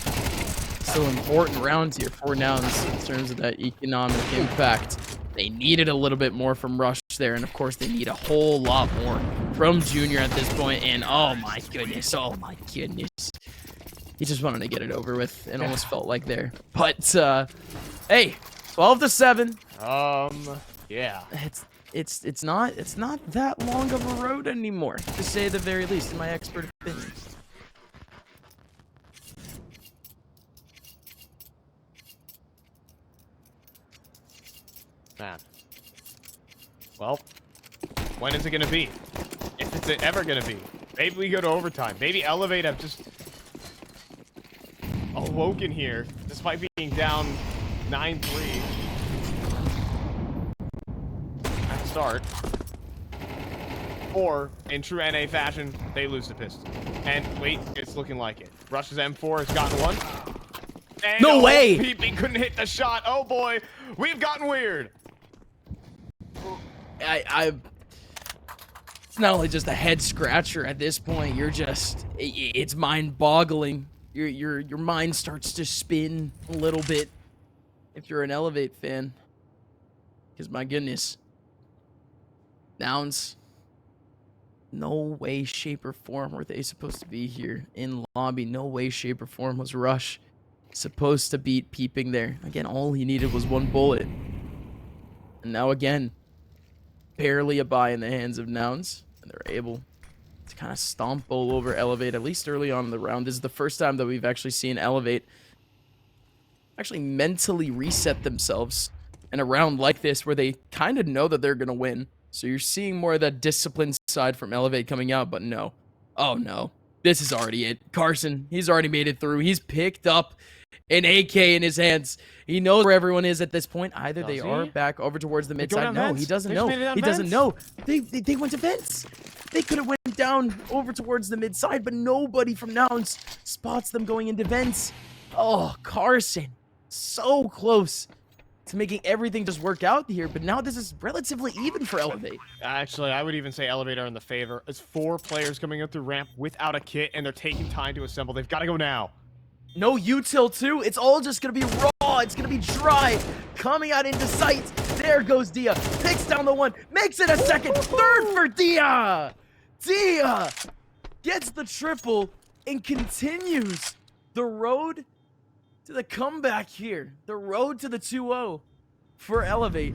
still important rounds here for Nouns in terms of that economic impact. They needed a little bit more from Rush there, and of course they need a whole lot more from Junior at this point, and oh my goodness. He just wanted to get it over with, and almost felt like there. But, hey, 12-7. Yeah. It's not that long of a road anymore, to say the very least, in my expert opinion. Man. Well, when is it going to be? If it's ever going to be. Maybe we go to overtime. Maybe Elevate have just awoken here, despite being down 9-3 at the start. Or, in true NA fashion, they lose the pistol. And wait, it's looking like it. Rush's M4 has gotten one. And no way! PP couldn't hit the shot. Oh boy, we've gotten weird. It's not only just a head scratcher at this point. You're just, it's mind boggling. Your mind starts to spin a little bit if you're an Elevate fan. Because my goodness, Nouns, no way, shape, or form were they supposed to be here in lobby. No way, shape, or form was Rush supposed to beat Peeping there. Again, all he needed was one bullet. And now again, barely a buy in the hands of Nouns. And they're able to kind of stomp all over Elevate, at least early on in the round. This is the first time that we've actually seen Elevate actually mentally reset themselves in a round like this where they kind of know that they're going to win. So you're seeing more of that disciplined side from Elevate coming out, but no. Oh no. This is already it. Carson, he's already made it through. He's picked up an AK in his hands. He knows where everyone is at this point. Either they are back over towards the mid side. No, he doesn't know. He doesn't know. They went to vents. They could have went down over towards the mid side, but nobody from Nouns spots them going into vents. Oh, Carson, so close to making everything just work out here, but now this is relatively even for Elevate. Actually, I would even say Elevate are in the favor. It's 4 players coming up through ramp without a kit, and they're taking time to assemble. They've got to go now. No util too. It's all just going to be raw. It's going to be dry. Coming out into sight. There goes Dia. Picks down the one. Makes it a second. Third for Dia. Dia gets the triple and continues the road to the comeback here. The road to the 2-0 for Elevate.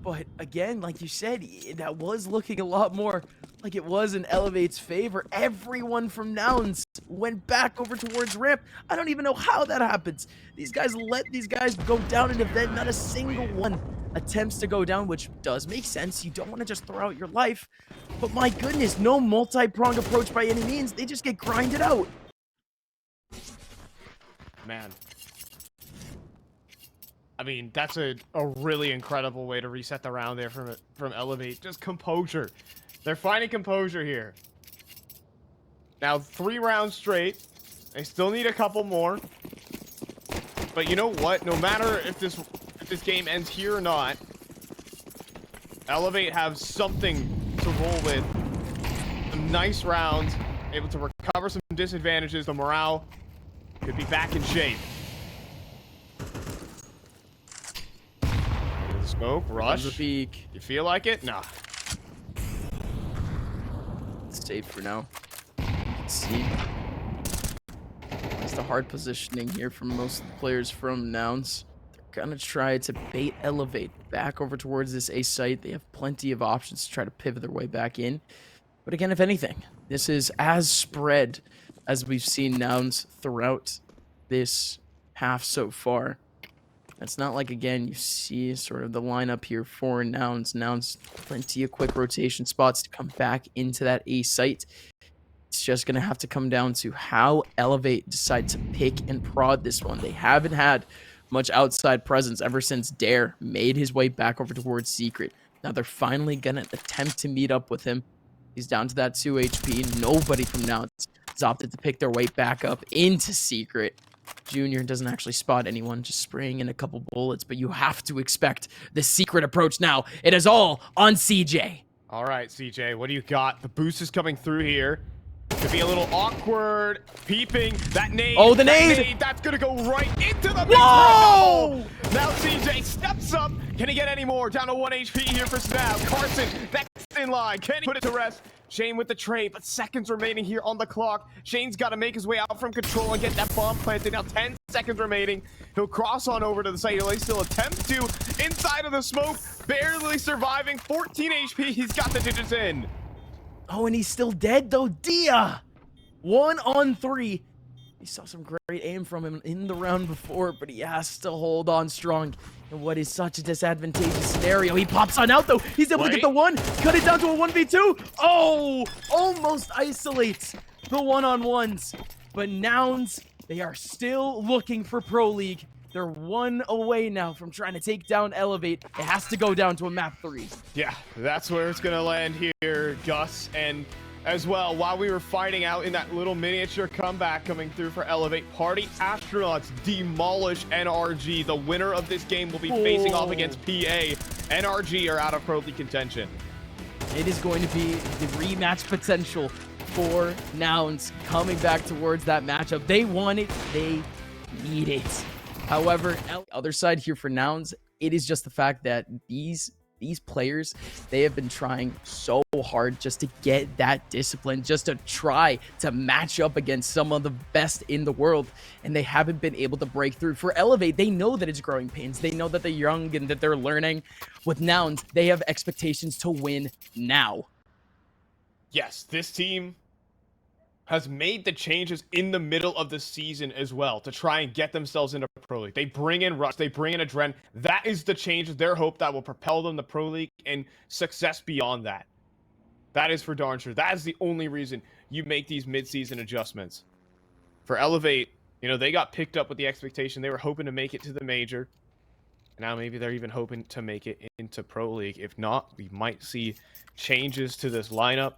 But again, like you said, that was looking a lot more like it was in Elevate's favor. Everyone from Nouns went back over towards ramp. I don't even know how that happens. These guys let these guys go down an event. Not a single one attempts to go down, which does make sense. You don't want to just throw out your life. But my goodness, no multi-pronged approach by any means. They just get grinded out. Man. I mean, that's a really incredible way to reset the round there from Elevate. Just composure. They're finding composure here. Now, 3 rounds straight. They still need a couple more. But you know what? No matter if this game ends here or not, Elevate have something to roll with. Some nice rounds. Able to recover some disadvantages. The morale could be back in shape. Smoke, rush. The peak. You feel like it? Nah. It's safe for now. You can see. It's the hard positioning here from most of the players from Nouns. They're gonna try to bait Elevate back over towards this A site. They have plenty of options to try to pivot their way back in. But again, if anything, this is as spread as we've seen Nouns throughout this half so far. It's not like, again, you see sort of the lineup here for Nouns. Nouns, plenty of quick rotation spots to come back into that A site. It's just going to have to come down to how Elevate decide to pick and prod this one. They haven't had much outside presence ever since Dare made his way back over towards Secret. Now they're finally going to attempt to meet up with him. He's down to that 2 HP. Nobody from Nouns has opted to pick their way back up into Secret. Junior doesn't actually spot anyone, just spraying in a couple bullets, but you have to expect the Secret approach now. It is all on CJ. All right, CJ, what do you got? The boost is coming through here. Could be a little awkward. Peeping. That nade. Oh, the nade! That's going to go right into the mix. Whoa! Now CJ steps up. Can he get any more? Down to 1 HP here for Snap. Carson next in line. Can he put it to rest? Shane with the trade, but seconds remaining here on the clock. Shane's got to make his way out from control and get that bomb planted. Now 10 seconds remaining. He'll cross on over to the site. He'll still attempt to inside of the smoke. Barely surviving. 14 HP. He's got the digits in. Oh, and he's still dead though. Dia, 1 on 3. We saw some great aim from him in the round before, but he has to hold on strong in what is such a disadvantageous scenario. He pops on out though. He's able to get the one, cut it down to a 1v2. Oh, almost isolates the one-on-ones. But Nouns, they are still looking for Pro League. They're 1 away now from trying to take down Elevate. It has to go down to a map 3. Yeah, that's where it's gonna land here, Gus. And as well, while we were fighting out in that little miniature comeback coming through for Elevate, Party Astronauts demolish NRG. The winner of this game will be facing off against PA. NRG are out of Pro League contention. It is going to be the rematch potential for Nouns coming back towards that matchup. They want it, they need it. However, on the other side here for Nouns, it is just the fact that these players, they have been trying so hard just to get that discipline, just to try to match up against some of the best in the world, and they haven't been able to break through. For Elevate, they know that it's growing pains. They know that they're young and that they're learning. With Nouns, they have expectations to win now. Yes, this team has made the changes in the middle of the season as well to try and get themselves into Pro League. They bring in Rush, they bring in Adren. That is the change, their hope that will propel them to Pro League and success beyond that. That is for darn sure. That is the only reason you make these mid-season adjustments. For Elevate, you know, they got picked up with the expectation. They were hoping to make it to the major. Now maybe they're even hoping to make it into Pro League. If not, we might see changes to this lineup.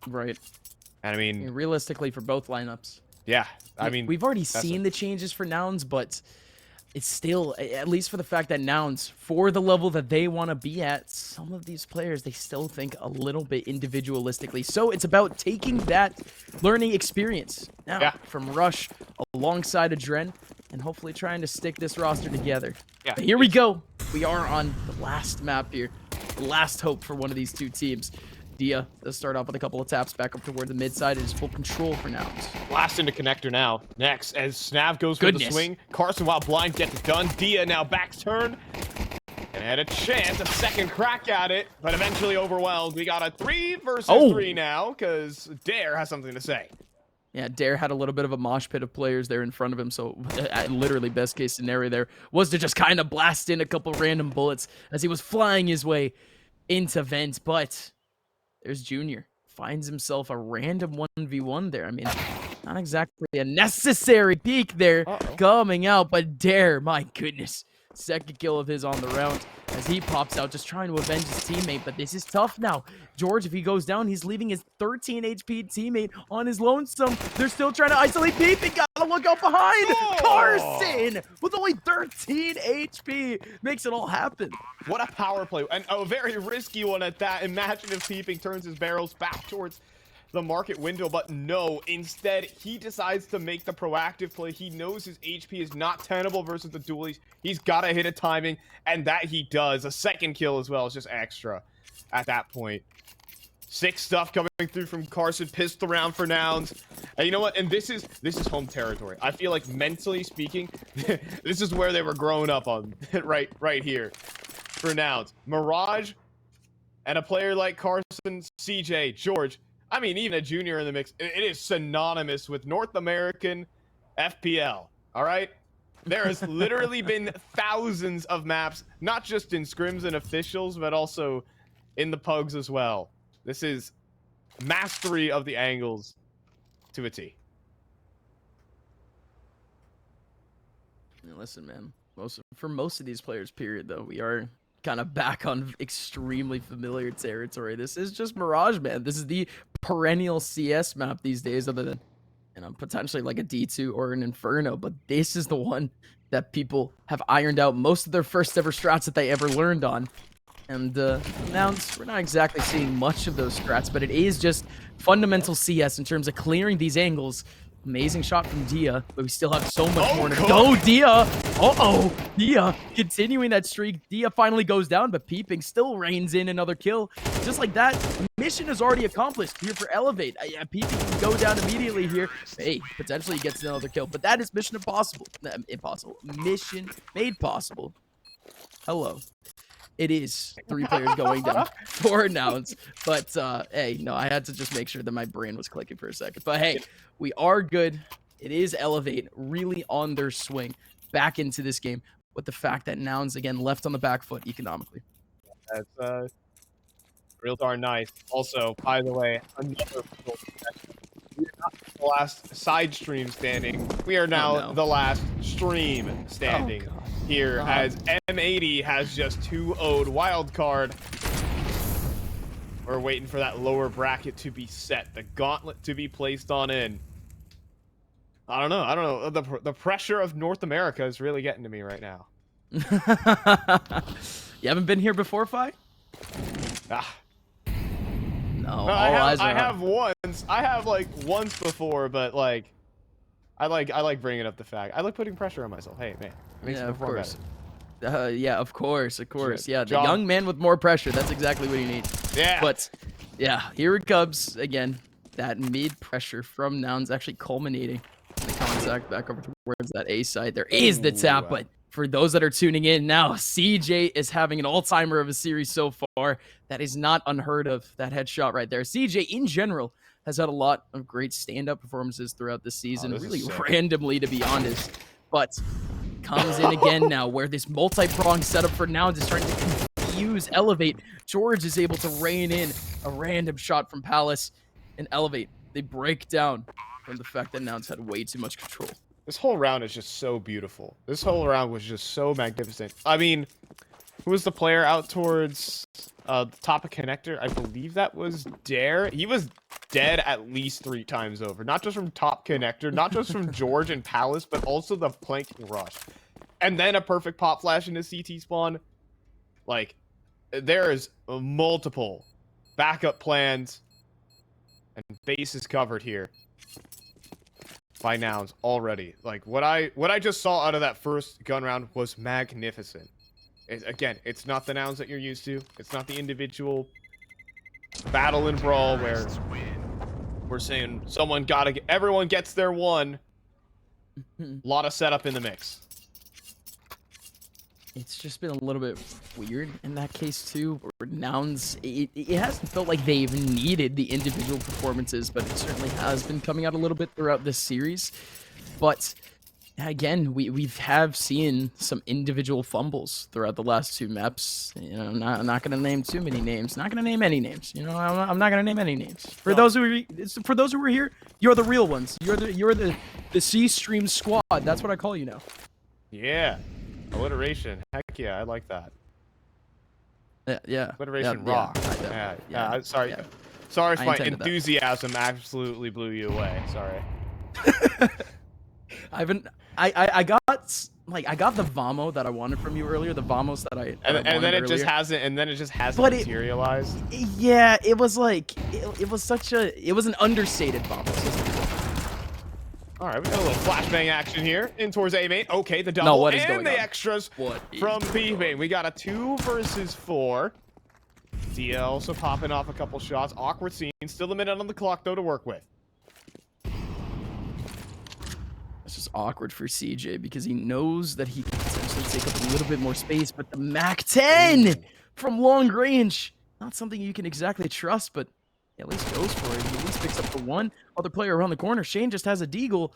Right. And I mean, realistically, for both lineups. Yeah, I mean, we've already seen the changes for Nouns, but it's still, at least for the fact that Nouns, for the level that they want to be at, some of these players, they still think a little bit individualistically. So it's about taking that learning experience now from Rush alongside Adren and hopefully trying to stick this roster together. Yeah. But here we go. We are on the last map here. Last hope for one of these two teams. Dia does start off with a couple of taps back up toward the mid side. It is full control for Nouns. Blast into connector now. Next, as Snav goes for the swing. Carson, while blind, gets it done. Dia now back's turn. And had a chance, a second crack at it, but eventually overwhelmed. We got a 3 versus 3 now, because Dare has something to say. Yeah, Dare had a little bit of a mosh pit of players there in front of him, so literally best case scenario there was to just kind of blast in a couple random bullets as he was flying his way into vent, but there's Junior. Finds himself a random 1v1 there. I mean, not exactly a necessary peek there coming out, but Dare, my goodness. Second kill of his on the round as he pops out, just trying to avenge his teammate, but this is tough now. George, if he goes down, he's leaving his 13 HP teammate on his lonesome. They're still trying to isolate Peep, and gotta look out behind. Carson, with only 13 HP, makes it all happen. What a power play, and a very risky one at that. Imagine if Peeping turns his barrels back towards the market window, but no, instead he decides to make the proactive play. He knows his HP is not tenable versus the dualies. He's got to hit a timing, and that he does. A second kill as well is just extra at that point. Sick stuff coming through from Carson. Pissed around for Nouns. And you know what? And this is home territory. I feel like mentally speaking, this is where they were growing up on. right here for Nouns. Mirage and a player like Carson, CJ, George. I mean, even a Junior in the mix, it is synonymous with North American FPL, all right? There has literally been thousands of maps, not just in scrims and officials, but also in the pugs as well. This is mastery of the angles to a T. Listen, man, for most of these players, period, though, we are kind of back on extremely familiar territory. This is just Mirage, man. This is the perennial CS map these days, other than, you know, potentially like a D2 or an Inferno, but this is the one that people have ironed out most of their first ever strats that they ever learned on. And Nouns, we're not exactly seeing much of those strats, but it is just fundamental CS in terms of clearing these angles. Amazing shot from Dia, but we still have so much more to go. Dia! Uh-oh! Dia continuing that streak. Dia finally goes down, but Peeping still reigns in another kill. Just like that, mission is already accomplished here for Elevate. Yeah, Peeping can go down immediately here. Hey, potentially he gets another kill, but that is mission impossible. Impossible. Mission made possible. Hello. It is 3 players going down for Nouns. But, hey, no, I had to just make sure that my brain was clicking for a second. But, hey, we are good. It is Elevate really on their swing back into this game with the fact that Nouns, again, left on the back foot economically. That's real darn nice. Also, by the way, another we are not the last side stream standing. We are now the last stream standing. Here as M80 has just 2-0'd wild card. We're waiting for that lower bracket to be set, the gauntlet to be placed on in. I don't know. The pressure of North America is really getting to me right now. You haven't been here before, Fi? Ah. No, I have once. I have like once before, but like I like bringing up the fact. I like putting pressure on myself. Hey, man. Yeah, of course. Yeah, of course. Shit. Yeah, the young man with more pressure. That's exactly what he needs. Yeah. But, yeah, here it comes again. That mid pressure from Nouns actually culminating in the contact back over towards that A side. There is the tap, but for those that are tuning in now, CJ is having an all-timer of a series so far. That is not unheard of, that headshot right there. CJ, in general, has had a lot of great stand-up performances throughout this season. Really randomly, to be honest. But comes in again now, where this multi-pronged setup for Nouns is trying to confuse Elevate. George is able to rein in a random shot from Palace and Elevate. They break down from the fact that Nouns had way too much control. This whole round is just so beautiful. This whole round was just so magnificent. I mean, who was the player out towards the top of connector? I believe that was Dare. He was dead at least 3 times over. Not just from top connector, not just from George and Palace, but also the planking rush. And then a perfect pop flash into CT spawn. Like, there is multiple backup plans and bases covered here by Nouns already. Like, what I just saw out of that first gun round was magnificent. Again, it's not the Nouns that you're used to. It's not the individual battle and brawl where we're saying everyone gets their one. Lot of setup in the mix. It's just been a little bit weird in that case too, where Nouns, it hasn't felt like they've needed the individual performances, but it certainly has been coming out a little bit throughout this series. But again, we have seen some individual fumbles throughout the last 2 maps. You know, I'm not going to name too many names. Not going to name any names. You know, I'm not going to name any names. For those who are here, you're the real ones. You're the C Stream squad. That's what I call you now. Yeah. Alliteration. Heck yeah, I like that. Yeah. Alliteration rock. Yeah. Sorry. Yeah. Sorry if my enthusiasm absolutely blew you away. Sorry. I got the Vamo that I wanted from you earlier, the Vamos that I and then it just hasn't materialized. Yeah, it was like it was an understated Vamos. All right, we got a little flashbang action here in towards A-Main. Okay, the double and the extras from B-Main. We got a 2 versus 4. Dia also popping off a couple shots. Awkward scene. Still a minute on the clock, though, to work with. It's just awkward for CJ because he knows that he can potentially take up a little bit more space, but the MAC-10 from long range, not something you can exactly trust, but at least goes for it. He at least picks up the one. Other player around the corner. Shane just has a deagle.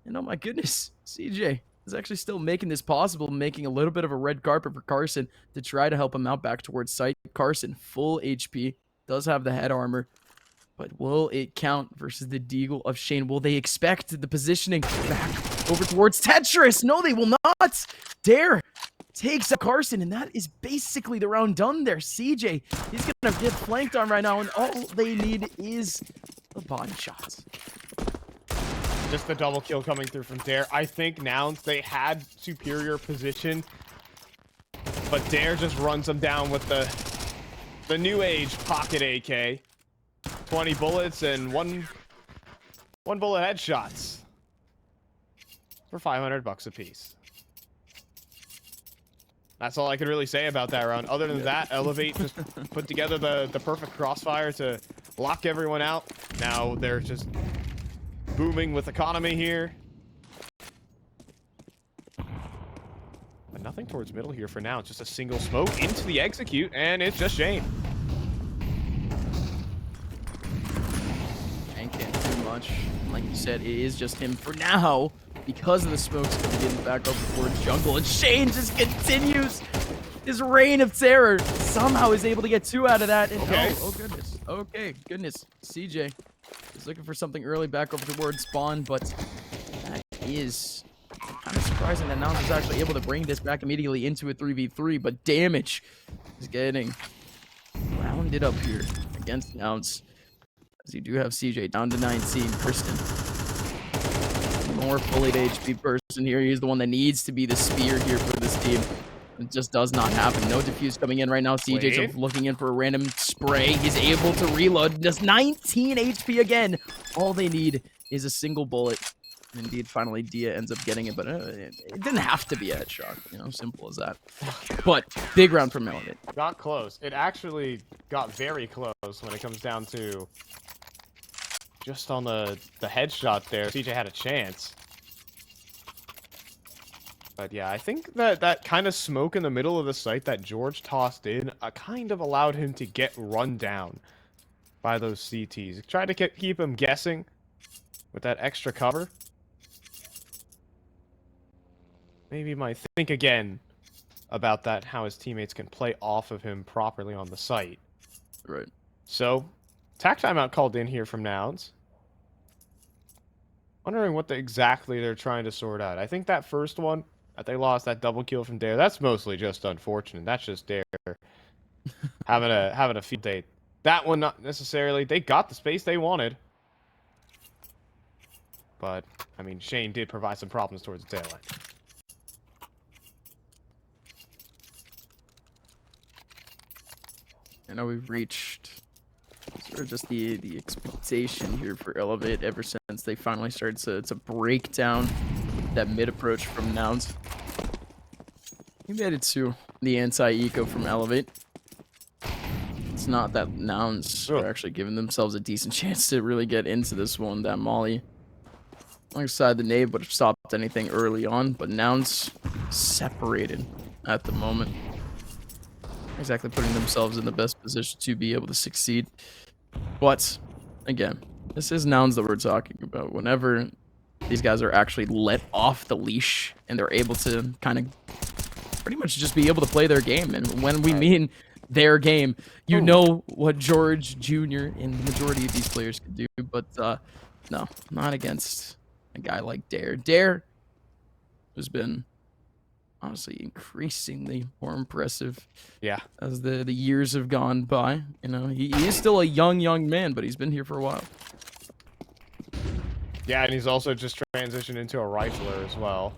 And oh my goodness, CJ is actually still making this possible, making a little bit of a red carpet for Carson to try to help him out back towards site. Carson, full HP, does have the head armor. But will it count versus the deagle of Shane? Will they expect the positioning back over towards Tetris? No, they will not. Dare takes up Carson, and that is basically the round done there. CJ, he's going to get flanked on right now, and all they need is a body shot. Just the double kill coming through from Dare. I think Nouns, they had superior position. But Dare just runs him down with the new age pocket AK. 20 bullets and one bullet headshots for 500 bucks a piece. That's all I could really say about that round. Other than that, Elevate just put together the perfect crossfire to lock everyone out. Now they're just booming with economy here. But nothing towards middle here for now. It's just a single smoke into the execute, and it's just Shane. And can't do much. Like you said, it is just him for now. Because of the smokes coming in back up towards jungle, and Shane just continues his reign of terror. Somehow is able to get 2 out of that. And okay. Oh goodness. Okay, goodness. CJ is looking for something early back over towards spawn, but that is kind of surprising that Nouns is actually able to bring this back immediately into a 3v3, but damage is getting rounded up here against Nouns. As you do have CJ down to 19, Kristen. More fully HP person here. He's the one that needs to be the spear here for this team. It just does not happen. No defuse coming in right now. CJ's looking in for a random spray. He's able to reload. Just 19 HP again. All they need is a single bullet. Indeed, finally, Dia ends up getting it, but it didn't have to be a headshot. You know, simple as that. But big round from Elevate. Got close. It actually got very close when it comes down to just on the headshot there. CJ had a chance. But yeah, I think that kind of smoke in the middle of the site that George tossed in kind of allowed him to get run down by those CTs. Tried to keep him guessing with that extra cover. Maybe might think again about that, how his teammates can play off of him properly on the site. Right. So, tack timeout called in here from Nouns. Wondering what exactly they're trying to sort out. I think that first one that they lost, that double kill from Dare, that's mostly just unfortunate. That's just Dare having a field day. That one not necessarily. They got the space they wanted. But, I mean, Shane did provide some problems towards the tail end. I know we've reached sort of just the expectation here for Elevate ever since they finally started to break down that mid approach from Nouns. We made it to the anti-eco from Elevate. It's not that Nouns are actually giving themselves a decent chance to really get into this one. That Molly alongside the nade would have stopped anything early on, but Nouns separated at the moment. Exactly putting themselves in the best position to be able to succeed. But again, this is Nouns that we're talking about. Whenever these guys are actually let off the leash and they're able to kind of pretty much just be able to play their game. And when we mean their game, you know what George Jr. and the majority of these players could do. But no, not against a guy like Dare. Dare has been honestly increasingly more impressive as the years have gone by. You know, he is still a young man, but he's been here for a while. Yeah, and he's also just transitioned into a rifler as well,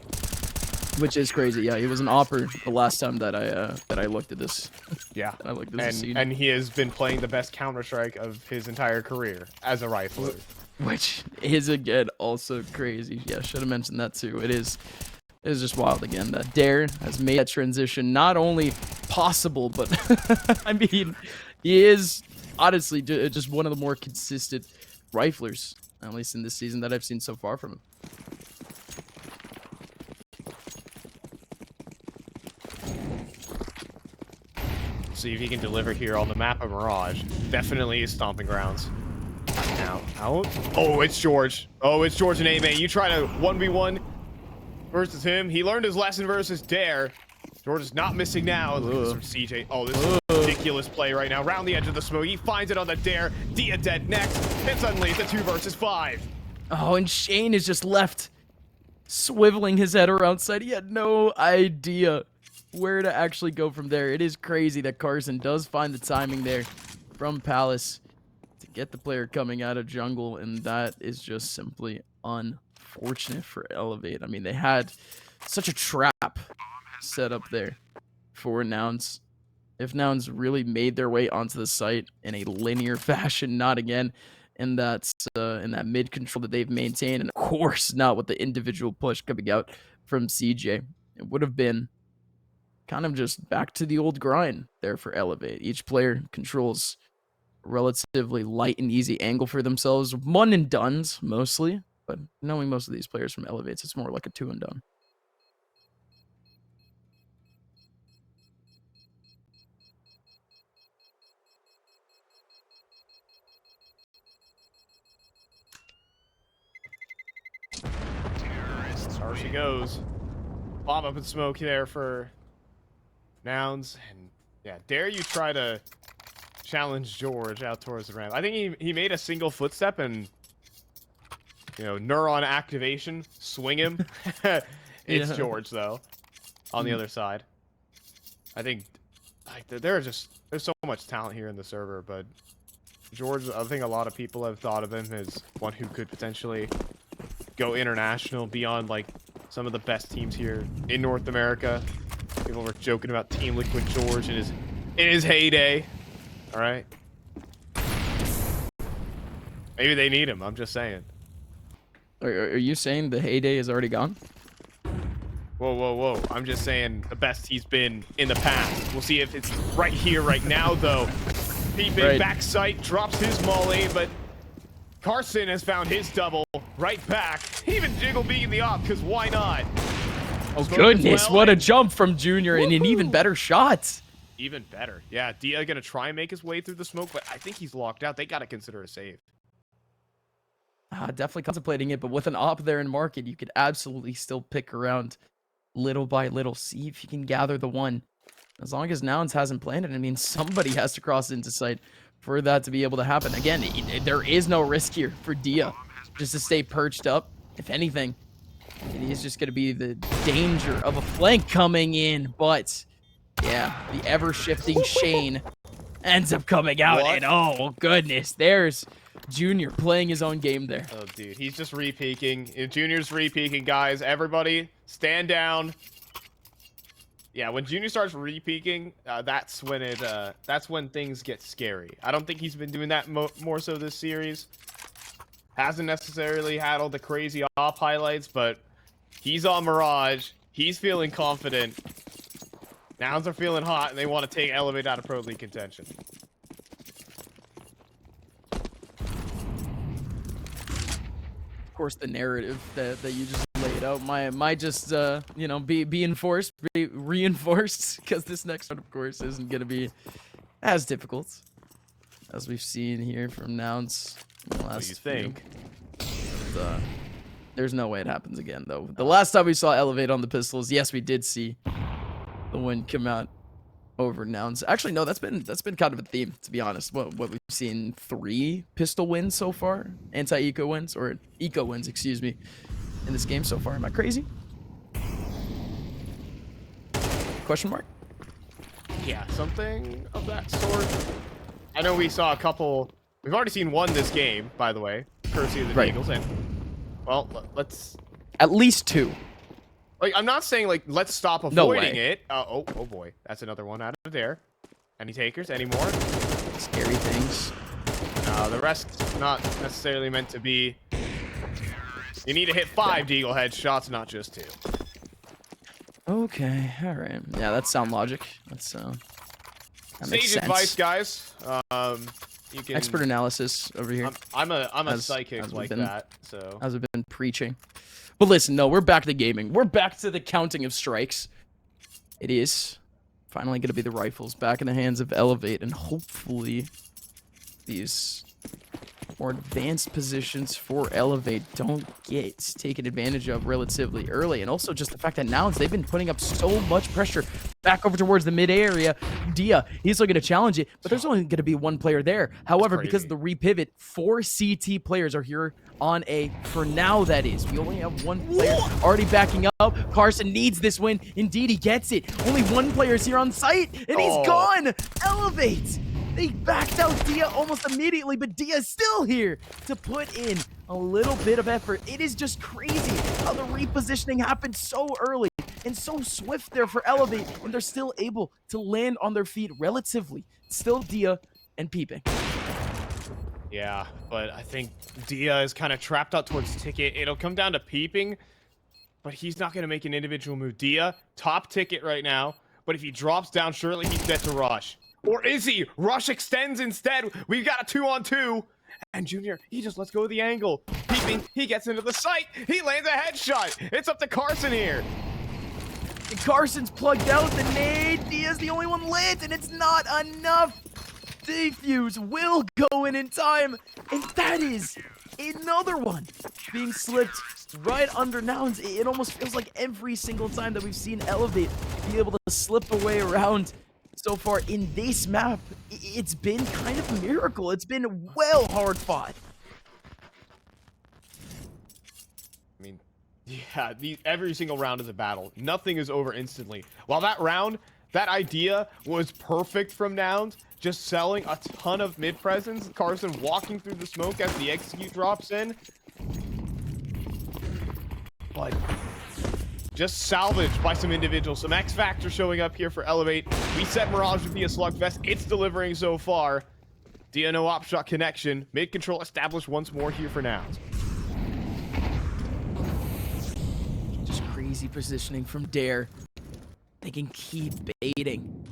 which is crazy. Yeah, he was an opper the last time that I looked at this. Yeah, I looked at this and he has been playing the best Counter-Strike of his entire career as a rifler, which is again also crazy. Yeah, should have mentioned that too. It is just wild again that Dare has made that transition not only possible, but I mean, he is honestly just one of the more consistent riflers, at least in this season, that I've seen so far from him. See if he can deliver here on the map of Mirage. Definitely is stomping grounds. Now, out. Oh, it's George. Oh, it's George and A-Man. You try to 1v1 versus him. He learned his lesson versus Dare. George is not missing now. Look at this from CJ. Oh, this is a ridiculous play right now. Round the edge of the smoke. He finds it on the Dare. Dia dead next. And suddenly it's a 2 versus 5. Oh, and Shane is just left swiveling his head around side. He had no idea where to actually go from there. It is crazy that Carson does find the timing there from Palace to get the player coming out of jungle, and that is just simply unfortunate for Elevate. I mean, they had such a trap set up there for Nouns. If Nouns really made their way onto the site in a linear fashion, not again in that mid control that they've maintained, and of course not with the individual push coming out from CJ, it would have been kind of just back to the old grind there for Elevate. Each player controls a relatively light and easy angle for themselves, one and dones mostly, but knowing most of these players from Elevates, it's more like a two and done. There she goes. Bomb up in smoke there for Nouns. And yeah, dare you try to challenge George out towards the ramp. I think he made a single footstep and, you know, neuron activation, swing him. It's Yeah. George, though, on the other side. I think like, there's so much talent here in the server, but George, I think a lot of people have thought of him as one who could potentially go international beyond like some of the best teams here in North America. People were joking about Team Liquid George in his heyday. All right, maybe they need him. I'm just saying. Are you saying the heyday is already gone? Whoa, whoa, whoa! I'm just saying the best he's been in the past. We'll see if it's right here, right now, though. Peeping Right. back sight, drops his molly, but Carson has found his double right back. Even Jiggle beating the op, because why not? Oh, Smoke goodness, as well, what a and jump from Junior and an even better shot. even better. Yeah, Dia gonna try and make his way through the smoke, but I think he's locked out. They gotta consider a save. Definitely contemplating it, but with an op there in market, you could absolutely still pick around little by little, see if you can gather the one. As long as Nouns hasn't planted, I mean, somebody has to cross into sight for that to be able to happen. Again, there is no risk here for Dia, just to stay perched up. If anything, it is just going to be the danger of a flank coming in, but yeah, the ever-shifting Shane ends up coming out, What? and oh, goodness, there's Junior playing his own game there. Oh, dude, he's just re-peeking. Junior's re-peeking, guys. Everybody, stand down. Yeah, when Junior starts re-peeking, that's when things get scary. I don't think he's been doing that more so this series. Hasn't necessarily had all the crazy op highlights, but he's on Mirage. He's feeling confident. Nouns are feeling hot, and they want to take Elevate out of Pro League contention. Of course, the narrative that you just laid out might just you know, be reinforced, because this next one, of course, isn't gonna be as difficult as we've seen here from Nouns in the last What do you think? But, there's no way it happens again, though. The last time we saw Elevate on the pistols, yes, we did see the win come out over Nouns. Actually, no, that's been kind of a theme, to be honest. What we've seen, 3 pistol wins so far, anti-eco wins, or eco wins, excuse me, in this game so far. Am I crazy? Question mark? Yeah, something of that sort. I know we saw a couple. We've already seen one this game, by the way, courtesy of the Right. Eagles. And well, let's. At least 2. Like, I'm not saying like let's stop No avoiding way. it. Oh boy, that's another one out of there. Any takers? Any more? Scary things. The rest's not necessarily meant to be. You need to hit 5 Deagle headshots, not just 2. Okay, all right. Yeah, that's sound logic. That's that makes Sage sense. advice, guys. You can. Expert analysis over here. I'm a as psychic we've like been- that. So As I've been preaching. But listen, no, we're back to gaming. We're back to the counting of strikes. It is finally going to be the rifles back in the hands of Elevate, and hopefully these more advanced positions for Elevate don't get taken advantage of relatively early. And also just the fact that Nouns, they've been putting up so much pressure back over towards the mid area. Dia, he's looking to challenge it, but there's only going to be one player there. However, because of the repivot, 4 CT players are here on A, for now that is. We only have 1 player already backing up. Carson needs this win. Indeed, he gets it. Only 1 player is here on site, and he's gone. Elevate. They backed out Dia almost immediately, but Dia is still here to put in a little bit of effort. It is just crazy how the repositioning happened so early. and so swift there for Elevate, and they're still able to land on their feet relatively. Still Dia and Peeping. Yeah, but I think Dia is kind of trapped out towards Ticket. It'll come down to Peeping, but he's not going to make an individual move. Dia, top Ticket right now, but if he drops down, surely he's dead to Rush. Or is he? Rush extends instead. We've got a 2-on-2. And Junior, he just lets go of the angle. Peeping, he gets into the sight. He lands a headshot. It's up to Carson here. And Carson's plugged out the nade. Dia's the only one lit, and it's not enough. Defuse will go in time, and that is another one being slipped right under Nouns. It almost feels like every single time that we've seen Elevate be able to slip away around so far in this map, it's been kind of a miracle. It's been well hard fought. I mean, yeah, every single round is a battle. Nothing is over instantly. While that round, that idea was perfect from Nouns, just selling a ton of mid-presence. Carson walking through the smoke as the execute drops in. But just salvaged by some individuals. Some X Factor showing up here for Elevate. We set Mirage to be a slugfest. It's delivering so far. Dia no op shot connection. Mid control established once more here for Nouns. Just crazy positioning from Dare. They can keep baiting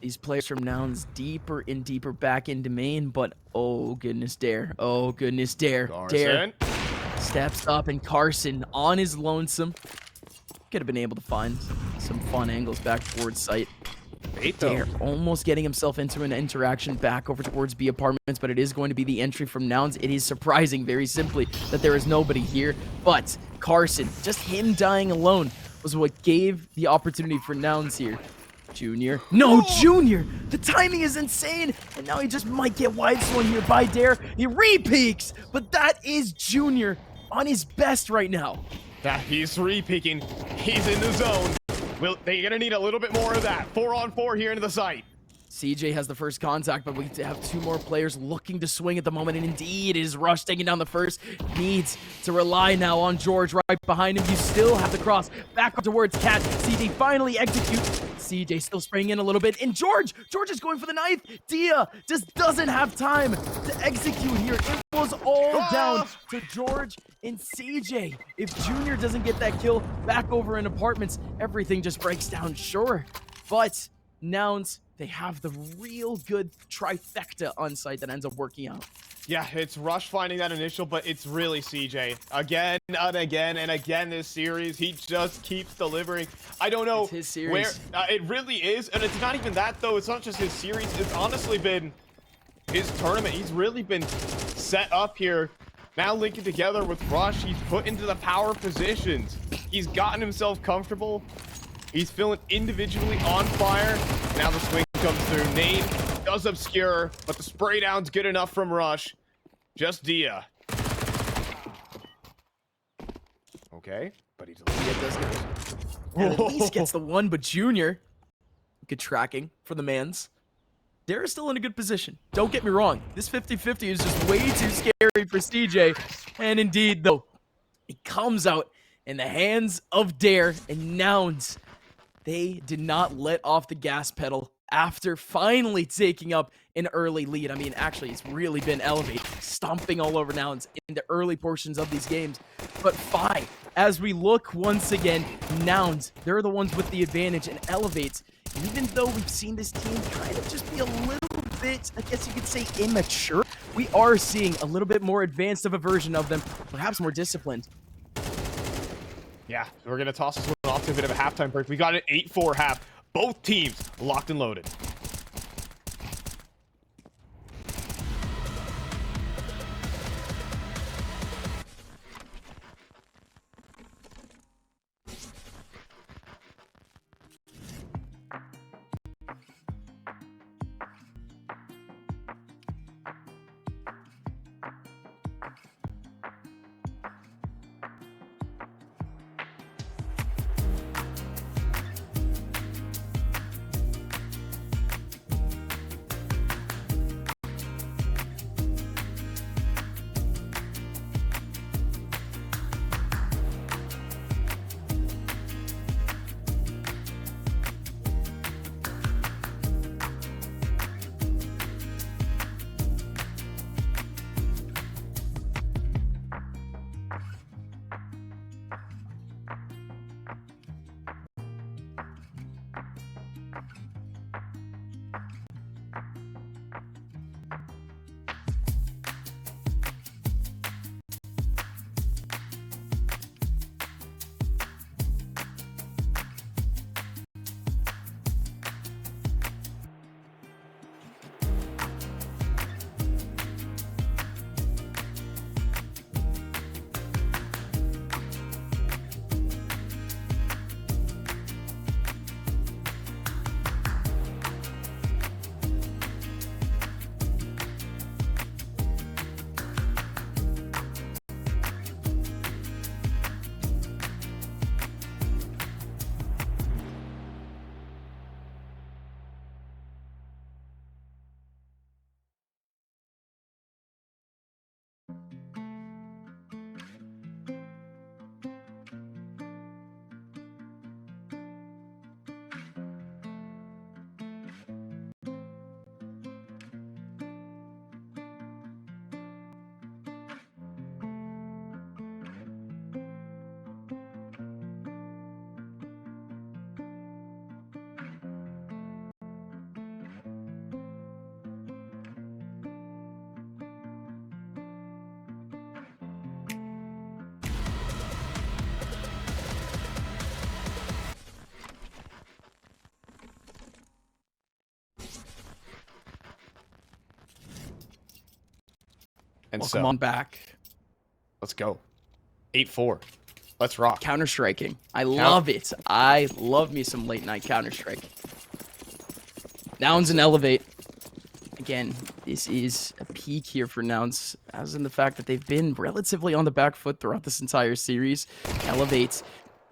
these players from Nouns deeper and deeper back into main, but oh goodness, Dare. Oh goodness, Dare. Dare steps up, and Carson on his lonesome. Could have been able to find some fun angles back towards site. Dare almost getting himself into an interaction back over towards B apartments, but it is going to be the entry from Nouns. It is surprising, very simply, that there is nobody here, but Carson, just him dying alone, was what gave the opportunity for Nouns here. Junior. No, Junior! The timing is insane! And now he just might get wide swung here by Dare. He re-peeks! But that is Junior on his best right now. Yeah, he's re-peeking. He's in the zone. They're gonna need a little bit more of that. 4-on-4 here into the site. CJ has the first contact, but we have two more players looking to swing at the moment, and indeed it is Rush taking down the first. Needs to rely now on George right behind him. You still have the cross back up towards Cat. CJ finally executes. CJ still spraying in a little bit, and George is going for the knife. Dia just doesn't have time to execute here. It was all down to George and CJ. If Junior doesn't get that kill back over in apartments, everything just breaks down, sure. But Nouns, they have the real good trifecta on site that ends up working out. Yeah, it's Rush finding that initial, but it's really CJ. Again and again and again this series, he just keeps delivering. I don't know it's his series. Where it really is, and it's not even that though. It's not just his series. It's honestly been his tournament. He's really been set up here. Now linking together with Rush, he's put into the power positions. He's gotten himself comfortable. He's feeling individually on fire. Now the swing comes through. Nade does obscure, but the spray down's good enough from Rush. Just Dia. Okay, but he does at least gets the one, but Junior, good tracking for the mans. They're still in a good position. Don't get me wrong. This 50-50 is just way too scary for CJ. And indeed, though, it comes out in the hands of Dare and Nouns. They did not let off the gas pedal after finally taking up an early lead. I mean, actually, it's really been Elevate, stomping all over Nouns in the early portions of these games. But fine, as we look once again, Nouns, they're the ones with the advantage, and Elevate, even though we've seen this team kind of just be a little bit, I guess you could say, immature, we are seeing a little bit more advanced of a version of them, perhaps more disciplined. Yeah, we're going to toss this one off to a bit of a halftime break. We got an 8-4 half. Both teams locked and loaded. And Welcome on back. let's go. 8-4. Let's rock. Counter-striking. I love it. I love me some late-night Counter-Strike. Nouns and Elevate. Again, this is a peak here for Nouns, as in the fact that they've been relatively on the back foot throughout this entire series. Elevate.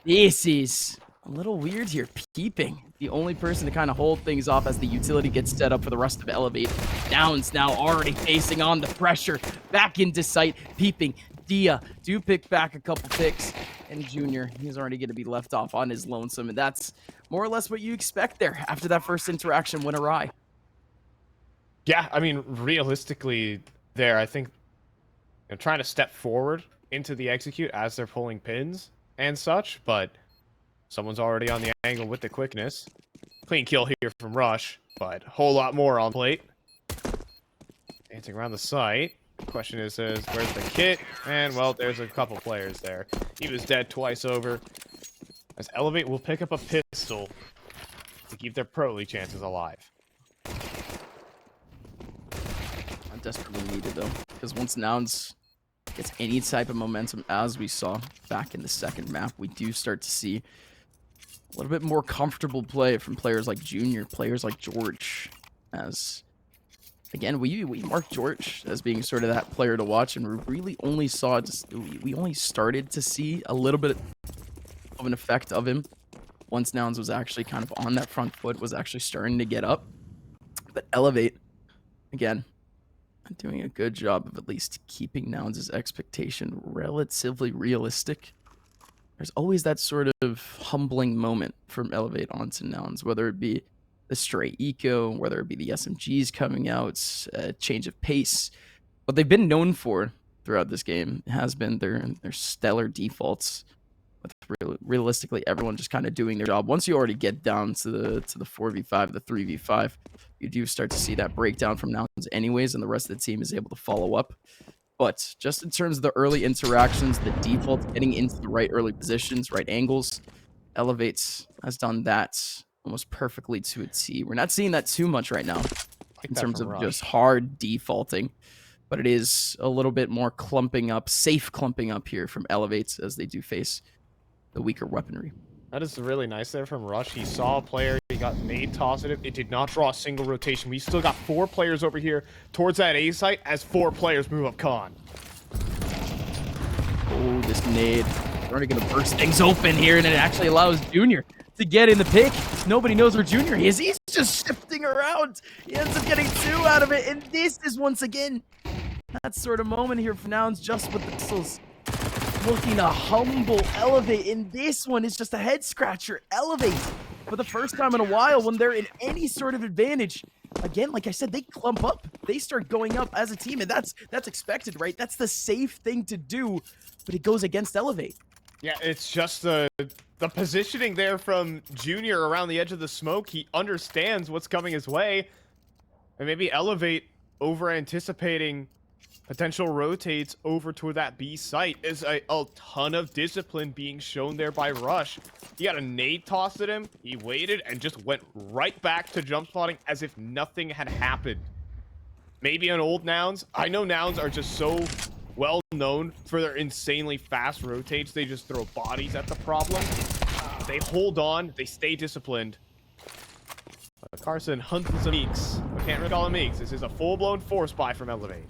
This is a little weird here. Peeping. The only person to kind of hold things off as the utility gets set up for the rest of Elevate. Nouns now already facing on the pressure. Back into sight. Peeping. Dia do pick back a couple picks. And Junior, he's already going to be left off on his lonesome. And that's more or less what you expect there after that first interaction went awry. Yeah, I mean, realistically, I think trying to step forward into the execute as they're pulling pins and such, but someone's already on the angle with the quickness. Clean kill here from Rush, but a whole lot more on plate. Dancing around the site. Question is, where's the kit? And, well, there's a couple players there. He was dead twice over. As Elevate will pick up a pistol to keep their Pro League chances alive. Not desperately needed, though, because once Nouns gets any type of momentum, as we saw back in the second map, we do start to see a little bit more comfortable play from players like Junior, players like George, as... Again, we marked George as being sort of that player to watch, and we really only saw we only started to see a little bit of an effect of him once Nouns was actually kind of on that front foot, was actually starting to get up. But Elevate, again, doing a good job of at least keeping Nouns' expectation relatively realistic. There's always that sort of humbling moment from Elevate onto Nouns, whether it be the stray eco, whether it be the SMGs coming out, a change of pace. What they've been known for throughout this game has been their stellar defaults, with realistically everyone just kind of doing their job. Once you already get down to the 4v5, the 3v5, you do start to see that breakdown from Nouns anyways, and the rest of the team is able to follow up. But just in terms of the early interactions, the defaults, getting into the right early positions, right angles, Elevates has done that almost perfectly to a T. We're not seeing that too much right now in terms of just hard defaulting, but it is a little bit more clumping up, safe clumping up here from Elevates as they do face the weaker weaponry. That is really nice there from Rush. He saw a player, he got nade tossed at it. It did not draw a single rotation. We still got 4 players over here towards that A site as 4 players move up con. Oh, this nade. We're already going to burst things open here, and it actually allows Junior to get in the pick. Nobody knows where Junior is. He's just shifting around. He ends up getting 2 out of it, and this is once again that sort of moment here for Nouns, just with the pistols. Looking to humble Elevate, and this one is just a head scratcher. Elevate, for the first time in a while, when they're in any sort of advantage, again, like I said, they clump up. They start going up as a team, and that's expected, right? That's the safe thing to do, but it goes against Elevate. Yeah, it's just the positioning there from Junior around the edge of the smoke. He understands what's coming his way, and maybe Elevate over anticipating potential rotates over to that B site. Is a ton of discipline being shown there by Rush. He got a nade tossed at him. He waited and just went right back to jump spotting as if nothing had happened. Maybe on old Nouns. I know Nouns are just so well known for their insanely fast rotates. They just throw bodies at the problem. They hold on. They stay disciplined. Carson hunts some meeks. We can't really call them meeks. This is a full-blown force buy from Elevate.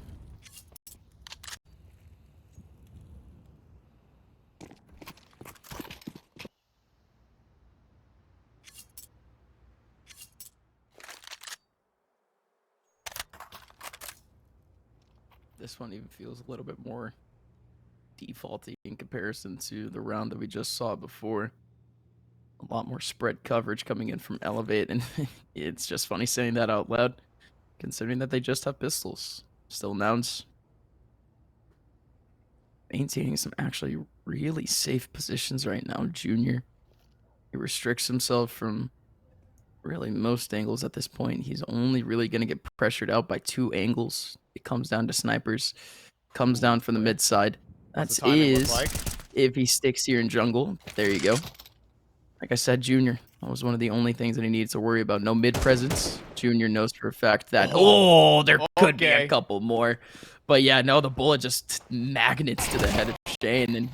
This one even feels a little bit more defaulty in comparison to the round that we just saw before. A lot more spread coverage coming in from Elevate, and it's just funny saying that out loud, considering that they just have pistols. Still Nouns maintaining some actually really safe positions right now. Junior, he restricts himself from really most angles at this point. He's only really going to get pressured out by 2 angles. It comes down to snipers, comes down from the mid side. That is if he sticks here in jungle. There you go. Like I said, Junior, That was one of the only things that he needs to worry about. No mid presence. Junior knows for a fact that, oh, there could be a couple more. But yeah, no, the bullet just magnets to the head of Shane. And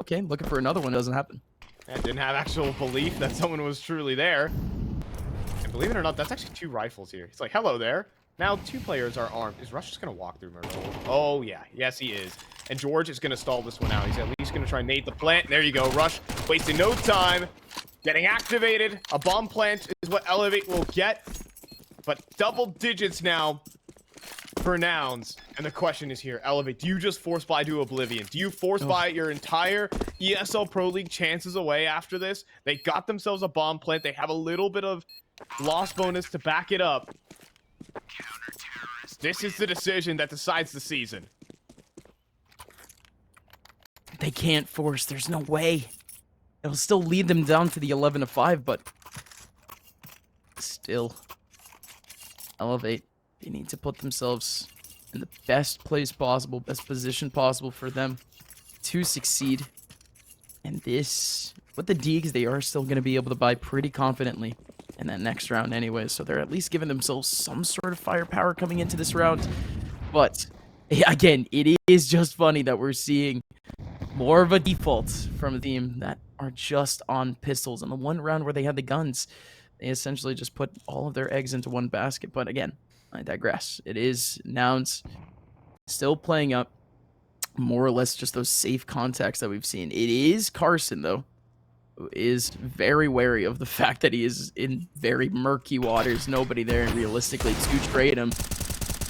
okay, looking for another one. Doesn't happen. I didn't have actual belief that someone was truly there. And believe it or not, that's actually 2 rifles here. He's like, hello there. Now 2 players are armed. Is Rush just going to walk through Myrtle? Oh, yeah. Yes, he is. And George is going to stall this one out. He's at least going to try and nade the plant. There you go. Rush wasting no time. Getting activated. A bomb plant is what Elevate will get. But double digits now for Nouns. And the question is here. Elevate, do you just force buy to oblivion? Do you force buy your entire ESL Pro League chances away after this? They got themselves a bomb plant. They have a little bit of loss bonus to back it up. This is the decision that decides the season. They can't force. There's no way. It'll still lead them down to the 11-5, but still, Elevate. They need to put themselves in the best place possible, best position possible for them to succeed. And this, with the Deegs, they are still going to be able to buy pretty confidently in that next round anyway. So they're at least giving themselves some sort of firepower coming into this round. But again, it is just funny that we're seeing more of a default from a team that are just on pistols. And the one round where they had the guns, they essentially just put all of their eggs into one basket. But again, I digress. It is Nouns still playing up more or less just those safe contacts that we've seen. It is Carson, though, who is very wary of the fact that he is in very murky waters. Nobody there, and realistically, to trade him.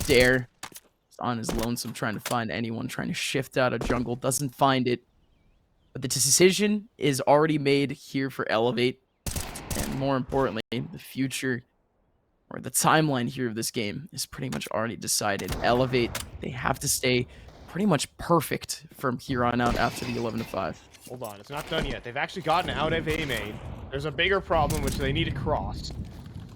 Dare is on his lonesome trying to find anyone, trying to shift out of jungle. Doesn't find it. But the decision is already made here for Elevate. And more importantly, the future or the timeline here of this game is pretty much already decided. Elevate, they have to stay pretty much perfect from here on out after the 11-5. Hold on, it's not done yet. They've actually gotten out of A main. There's a bigger problem which they need to cross.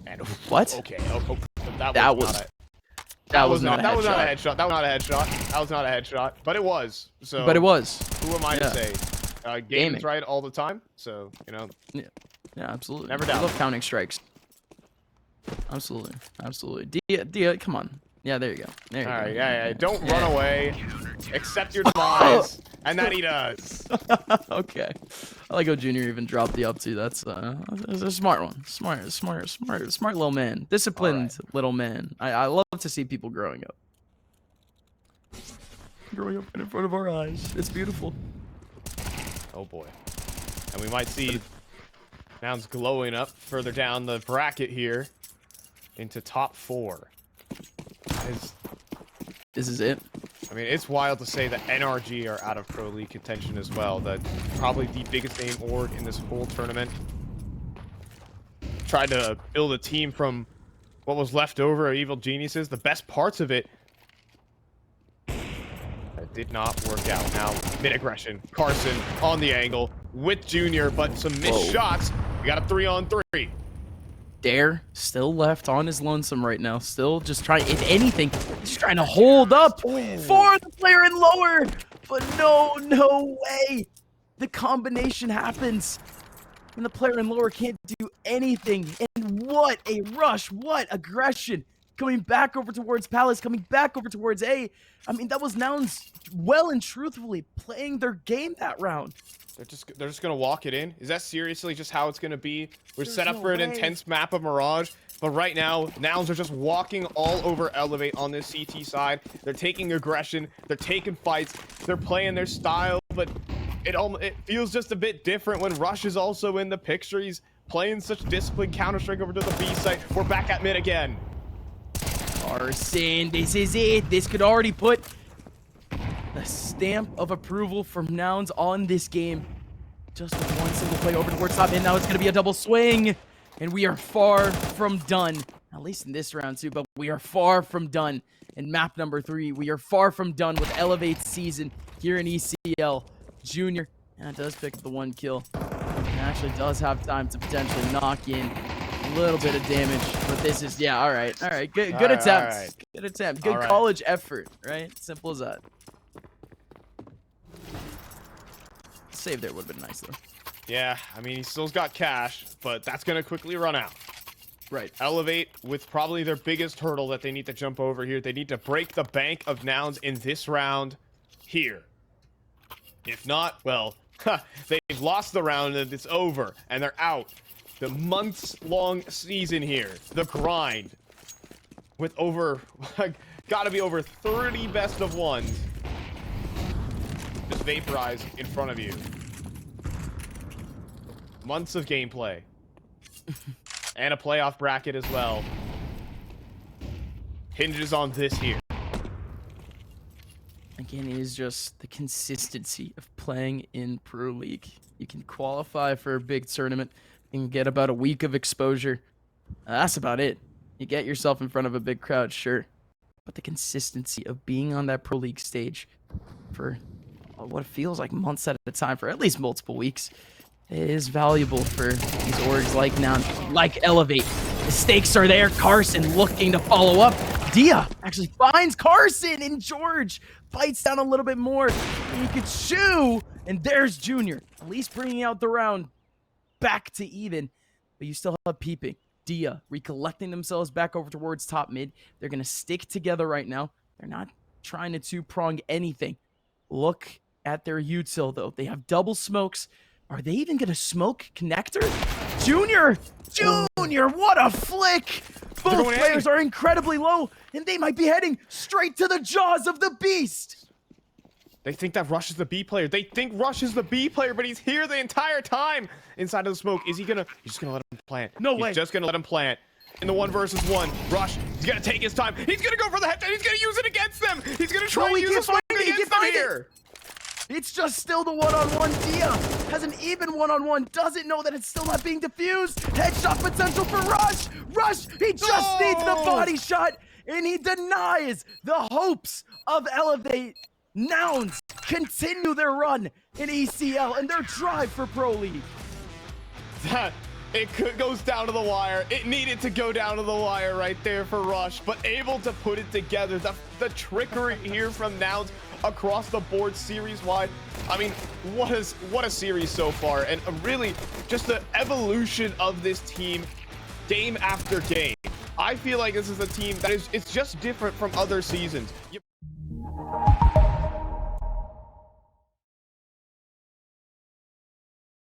And what? Okay, that was not a headshot. That was not a headshot. That was not a headshot. But it was. So. But it was. Who am I to say? Game's right all the time. So you know. Yeah, absolutely. Never doubt. I love counting strikes. Absolutely, absolutely. Dia, come on. Yeah, there you go. There you go. All right, yeah. Don't run away. Accept your demise, and that he does. Okay. I like how Junior even dropped the up to. That's a smart one. Smart little man. Disciplined little man. I love to see people growing up. Growing up in front of our eyes. It's beautiful. Oh boy. And we might see Nouns glowing up further down the bracket here into top 4. This is it. I mean, it's wild to say that NRG are out of Pro League contention as well. That's probably the biggest name org in this whole tournament. Tried to build a team from what was left over of Evil Geniuses. The best parts of it that did not work out. Now, mid-aggression. Carson on the angle with Junior, but some missed shots. We got a 3-on-3. Dare still left on his lonesome right now. Still just trying, if anything, just trying to hold up for the player in lower. But no way. The combination happens. And the player in lower can't do anything. And what a rush. What aggression. Coming back over towards Palace. Coming back over towards A. I mean, that was Nouns well and truthfully playing their game that round. They're just gonna walk it in. Is that seriously just how it's gonna be? We're set up for an intense map of Mirage, but right now Nouns are just walking all over Elevate on this CT side. They're taking aggression, they're taking fights, they're playing their style, but it feels just a bit different when Rush is also in the picture. He's playing such disciplined Counter-Strike over to the B site. We're back at mid again. Carson, this is it. This could already put the stamp of approval from Nouns on this game. Just with one single play over towards top, and now it's going to be a double swing. And we are far from done. At least in this round, too, but we are far from done. In map number 3, we are far from done with Elevate's season here in ECL. Junior, and it does pick up the 1 kill. And actually does have time to potentially knock in a little bit of damage. But this is, yeah, all right. Good attempt. Good attempt. Good college effort, right? Simple as that. Save there would have been nice, though. Yeah, I mean, he still's got cash, but that's going to quickly run out. Right. Elevate with probably their biggest hurdle that they need to jump over here. They need to break the bank of Nouns in this round here. If not, well, they've lost the round and it's over, and they're out. The months-long season here, the grind, with over, gotta be over 30 best of ones, just vaporize in front of you. Months of gameplay. And a playoff bracket as well. Hinges on this here. Again, it is just the consistency of playing in Pro League. You can qualify for a big tournament and get about a week of exposure. That's about it. You get yourself in front of a big crowd, sure. But the consistency of being on that Pro League stage for what feels like months at a time, for at least multiple weeks, is valuable for these orgs like Nouns, like Elevate. The stakes are there. Carson looking to follow up. Dia actually finds Carson, and George bites down a little bit more. He could chew, and there's Junior, at least bringing out the round back to even. But you still have Peeping. Dia recollecting themselves back over towards top mid. They're going to stick together right now. They're not trying to two-prong anything. Look at their util, though. They have double smokes. Are they even going to smoke connector? Junior, what a flick! Both players are incredibly low, and they might be heading straight to the jaws of the beast. They think that Rush is the B player. They think Rush is the B player, but he's here the entire time inside of the smoke. Is he gonna? He's just gonna let him plant. No way. He's just gonna let him plant. In the 1 versus 1, Rush, he's gonna take his time. He's gonna go for the headshot. He's gonna use it against them. He's gonna try and use the smoke against them here. It's just still the one-on-one. Dia has an even one-on-one. Doesn't know that it's still not being diffused. Headshot potential for Rush. Rush, he just needs the body shot, and he denies the hopes of Elevate. Nouns continue their run in ECL and their drive for Pro League. Goes down to the wire. It needed to go down to the wire right there for Rush, but able to put it together. The trickery here from Nouns across the board series-wide. I mean, what a series so far, and really just the evolution of this team game after game. I feel like this is a team that it's just different from other seasons.